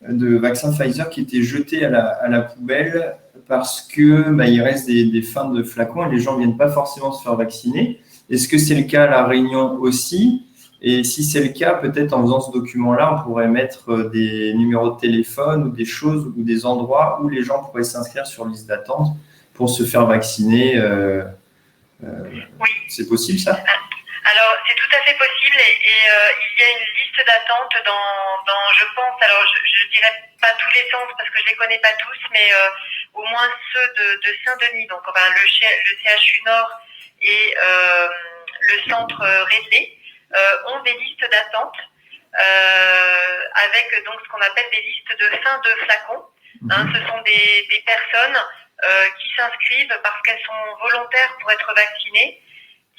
de vaccins Pfizer qui étaient jetés à la poubelle parce que il reste des fins de flacons et les gens ne viennent pas forcément se faire vacciner. Est-ce que c'est le cas à La Réunion aussi? Et si c'est le cas, peut-être en faisant ce document-là, on pourrait mettre des numéros de téléphone ou des choses ou des endroits où les gens pourraient s'inscrire sur liste d'attente pour se faire vacciner. Oui. C'est possible ça? Alors, c'est tout à fait possible et il y a une liste d'attente dans, je pense, alors je dirais pas tous les centres parce que je les connais pas tous, mais au moins ceux de Saint-Denis, donc le CHU Nord et le centre Redley ont des listes d'attente avec donc ce qu'on appelle des listes de fin de flacons. Ce sont des personnes qui s'inscrivent parce qu'elles sont volontaires pour être vaccinées,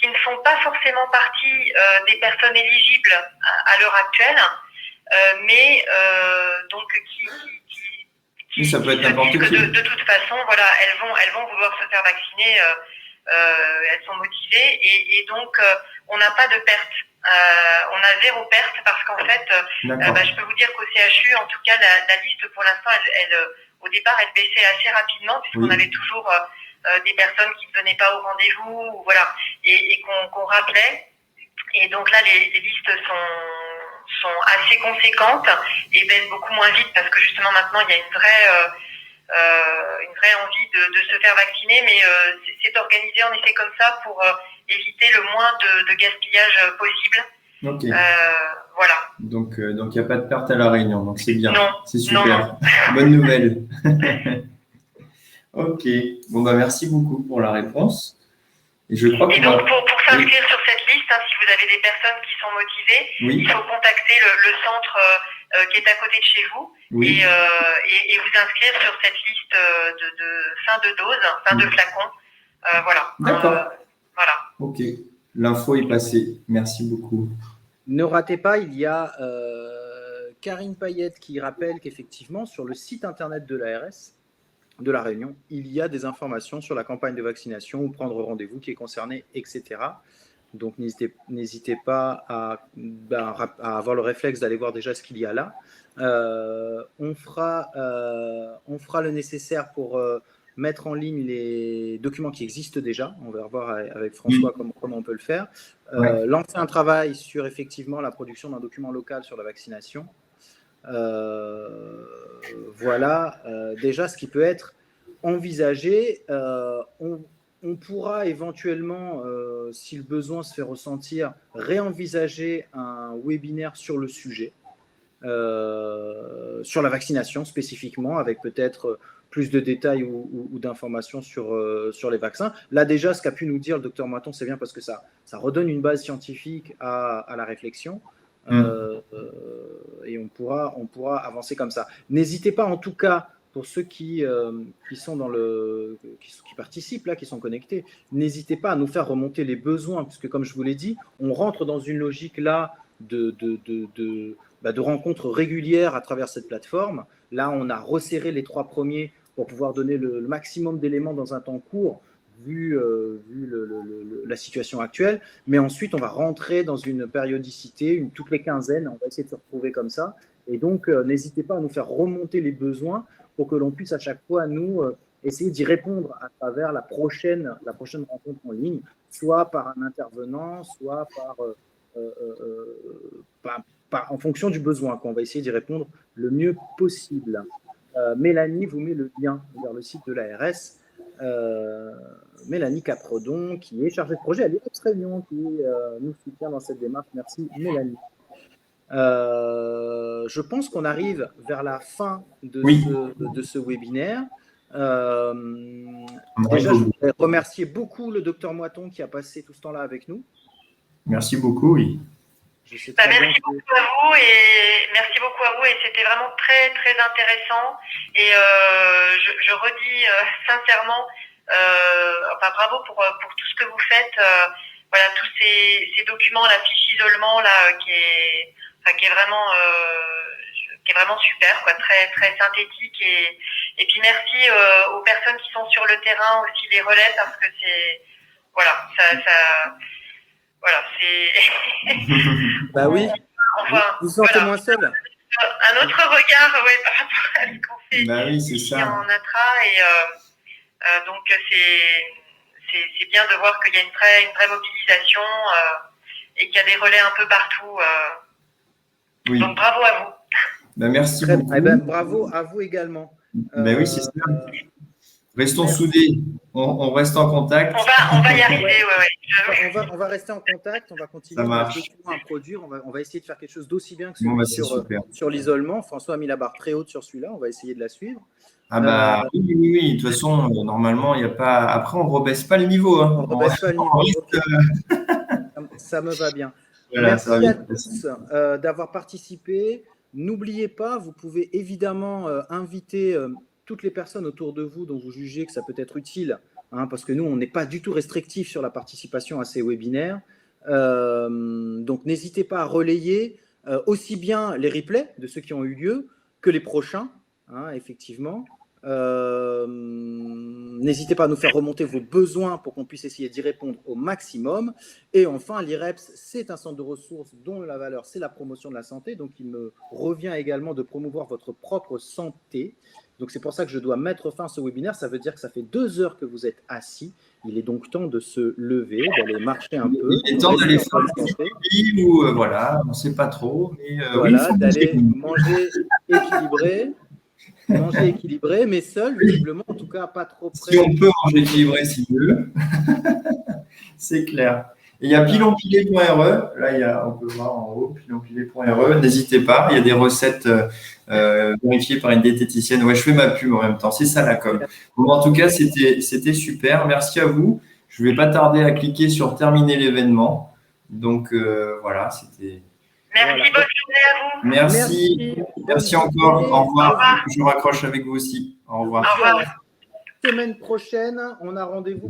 qui ne font pas forcément partie des personnes éligibles à l'heure actuelle, mais donc qui ça peut être n'importe qui. De toute façon, voilà, elles vont vouloir se faire vacciner, elles sont motivées et donc on n'a pas de perte. On a 0 perte parce qu'en fait, je peux vous dire qu'au CHU, en tout cas, la liste pour l'instant, elle au départ, elle baissait assez rapidement puisqu'on avait toujours des personnes qui ne venaient pas au rendez-vous, voilà, et qu'on rappelait. Et donc là, les listes sont assez conséquentes et baissent beaucoup moins vite parce que justement maintenant, il y a une vraie envie de se faire vacciner, mais c'est organisé en effet comme ça pour éviter le moins de gaspillage possible. Ok. Voilà. Donc il n'y a pas de perte à La Réunion, donc c'est bien. Non. C'est super. Non. Bonne nouvelle. Ok. Bon, merci beaucoup pour la réponse. Et je crois et donc, pour s'inscrire sur cette liste, si vous avez des personnes qui sont motivées, il faut contacter le centre qui est à côté de chez vous et vous inscrire sur cette liste de fin de dose, fin de flacon. Voilà. D'accord. Voilà. Ok. L'info est passée. Merci beaucoup. Ne ratez pas, il y a Karine Payette qui rappelle qu'effectivement, sur le site internet de l'ARS de La Réunion, il y a des informations sur la campagne de vaccination ou prendre rendez-vous qui est concerné, etc. Donc, n'hésitez pas à avoir le réflexe d'aller voir déjà ce qu'il y a là. On fera le nécessaire pour mettre en ligne les documents qui existent déjà. On va voir avec François comment on peut le faire. Lancer un travail sur effectivement la production d'un document local sur la vaccination. Voilà déjà ce qui peut être envisagé. On pourra éventuellement, si le besoin se fait ressentir, réenvisager un webinaire sur le sujet, sur la vaccination spécifiquement, avec peut-être plus de détails ou d'informations sur les vaccins. Là déjà, ce qu'a pu nous dire le docteur Moiton, c'est bien parce que ça redonne une base scientifique à la réflexion. Et on pourra avancer comme ça. N'hésitez pas en tout cas, pour ceux qui sont qui participent là, qui sont connectés, n'hésitez pas à nous faire remonter les besoins, puisque comme je vous l'ai dit, on rentre dans une logique là de rencontres régulières à travers cette plateforme. Là, on a resserré les 3 premiers pour pouvoir donner le maximum d'éléments dans un temps court, vu la situation actuelle. Mais ensuite, on va rentrer dans une périodicité, toutes les quinzaines, on va essayer de se retrouver comme ça. Et donc, n'hésitez pas à nous faire remonter les besoins pour que l'on puisse à chaque fois, nous, essayer d'y répondre à travers la prochaine rencontre en ligne, soit par un intervenant, soit en fonction du besoin, qu'on va essayer d'y répondre le mieux possible. Mélanie vous met le lien vers le site de l'ARS. Mélanie Capredon, qui est chargée de projet à l'IREPS Réunion, qui nous soutient dans cette démarche. Merci Mélanie. Je pense qu'on arrive vers la fin de ce webinaire. Déjà, je voudrais remercier beaucoup le docteur Moiton qui a passé tout ce temps-là avec nous. Merci beaucoup, oui. Merci beaucoup à vous et c'était vraiment très très intéressant et je redis sincèrement bravo pour tout ce que vous faites, voilà, tous ces documents, la fiche isolement là qui est vraiment super, quoi, très très synthétique et puis merci aux personnes qui sont sur le terrain aussi, les relais, parce que c'est voilà, c'est. Bah oui. Enfin, vous sentez moins seul. Un autre regard, par rapport à ce qu'on fait ici en intra, et donc c'est bien de voir qu'il y a une vraie mobilisation et qu'il y a des relais un peu partout. Donc bravo à vous. Merci beaucoup. Bravo à vous également. Oui, c'est ça. Restons soudés, on reste en contact. On va y arriver, on va rester en contact, on va continuer à produire, on va essayer de faire quelque chose d'aussi bien que sur l'isolement. François a mis la barre très haute sur celui-là, on va essayer de la suivre. Oui, de toute façon, normalement, il n'y a pas. Après, on ne rebaisse pas le niveau. On ne rebaisse pas le niveau. Ça me va bien. Voilà, merci à tous d'avoir participé. N'oubliez pas, vous pouvez évidemment inviter toutes les personnes autour de vous dont vous jugez que ça peut être utile, parce que nous, on n'est pas du tout restrictif sur la participation à ces webinaires. Donc, n'hésitez pas à relayer aussi bien les replays de ceux qui ont eu lieu que les prochains, effectivement. N'hésitez pas à nous faire remonter vos besoins pour qu'on puisse essayer d'y répondre au maximum. Et enfin, l'IREPS, c'est un centre de ressources dont la valeur, c'est la promotion de la santé. Donc, il me revient également de promouvoir votre propre santé. Donc, c'est pour ça que je dois mettre fin à ce webinaire. Ça veut dire que ça fait 2 heures que vous êtes assis. Il est donc temps de se lever, d'aller marcher un peu. Il est temps d'aller faire un petit ou voilà, on ne sait pas trop. Mais, voilà, d'aller manger équilibré, mais seul, visiblement, en tout cas, pas trop près. Si on peut manger équilibré, si mieux. C'est clair. Et il y a pilonpilé.re, là, on peut voir en haut, pilonpilé.re, n'hésitez pas, il y a des recettes vérifiées par une diététicienne. Ouais, je fais ma pub en même temps, c'est ça la com. Bon, en tout cas, c'était super, merci à vous. Je ne vais pas tarder à cliquer sur terminer l'événement. Donc, voilà, c'était… Merci, bonne journée à vous. Merci encore, au revoir. Je raccroche avec vous aussi, au revoir. Semaine prochaine, on a rendez-vous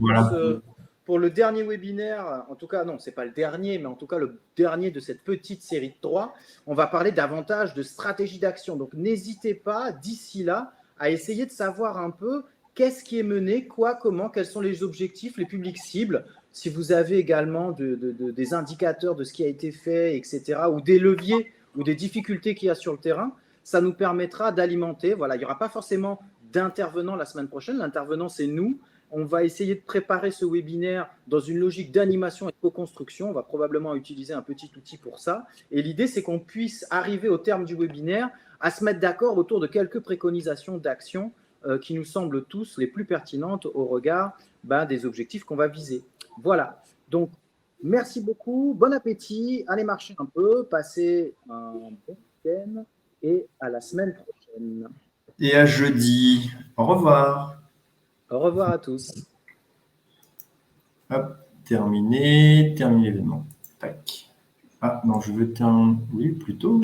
pour le dernier webinaire, en tout cas, non, ce n'est pas le dernier, mais en tout cas le dernier de cette petite série de 3, on va parler davantage de stratégie d'action. Donc, n'hésitez pas, d'ici là, à essayer de savoir un peu qu'est-ce qui est mené, quoi, comment, quels sont les objectifs, les publics cibles. Si vous avez également des indicateurs de ce qui a été fait, etc., ou des leviers ou des difficultés qu'il y a sur le terrain, ça nous permettra d'alimenter. Voilà, il n'y aura pas forcément d'intervenants la semaine prochaine. L'intervenant, c'est nous. On va essayer de préparer ce webinaire dans une logique d'animation et de co-construction. On va probablement utiliser un petit outil pour ça. Et l'idée, c'est qu'on puisse arriver au terme du webinaire à se mettre d'accord autour de quelques préconisations d'action qui nous semblent tous les plus pertinentes au regard des objectifs qu'on va viser. Voilà. Donc, merci beaucoup. Bon appétit. Allez marcher un peu. Passez un bon week-end et à la semaine prochaine. Et à jeudi. Au revoir. Au revoir à tous. Hop, terminé l'événement. Tac. Ah non, je veux terminer. Oui, plutôt.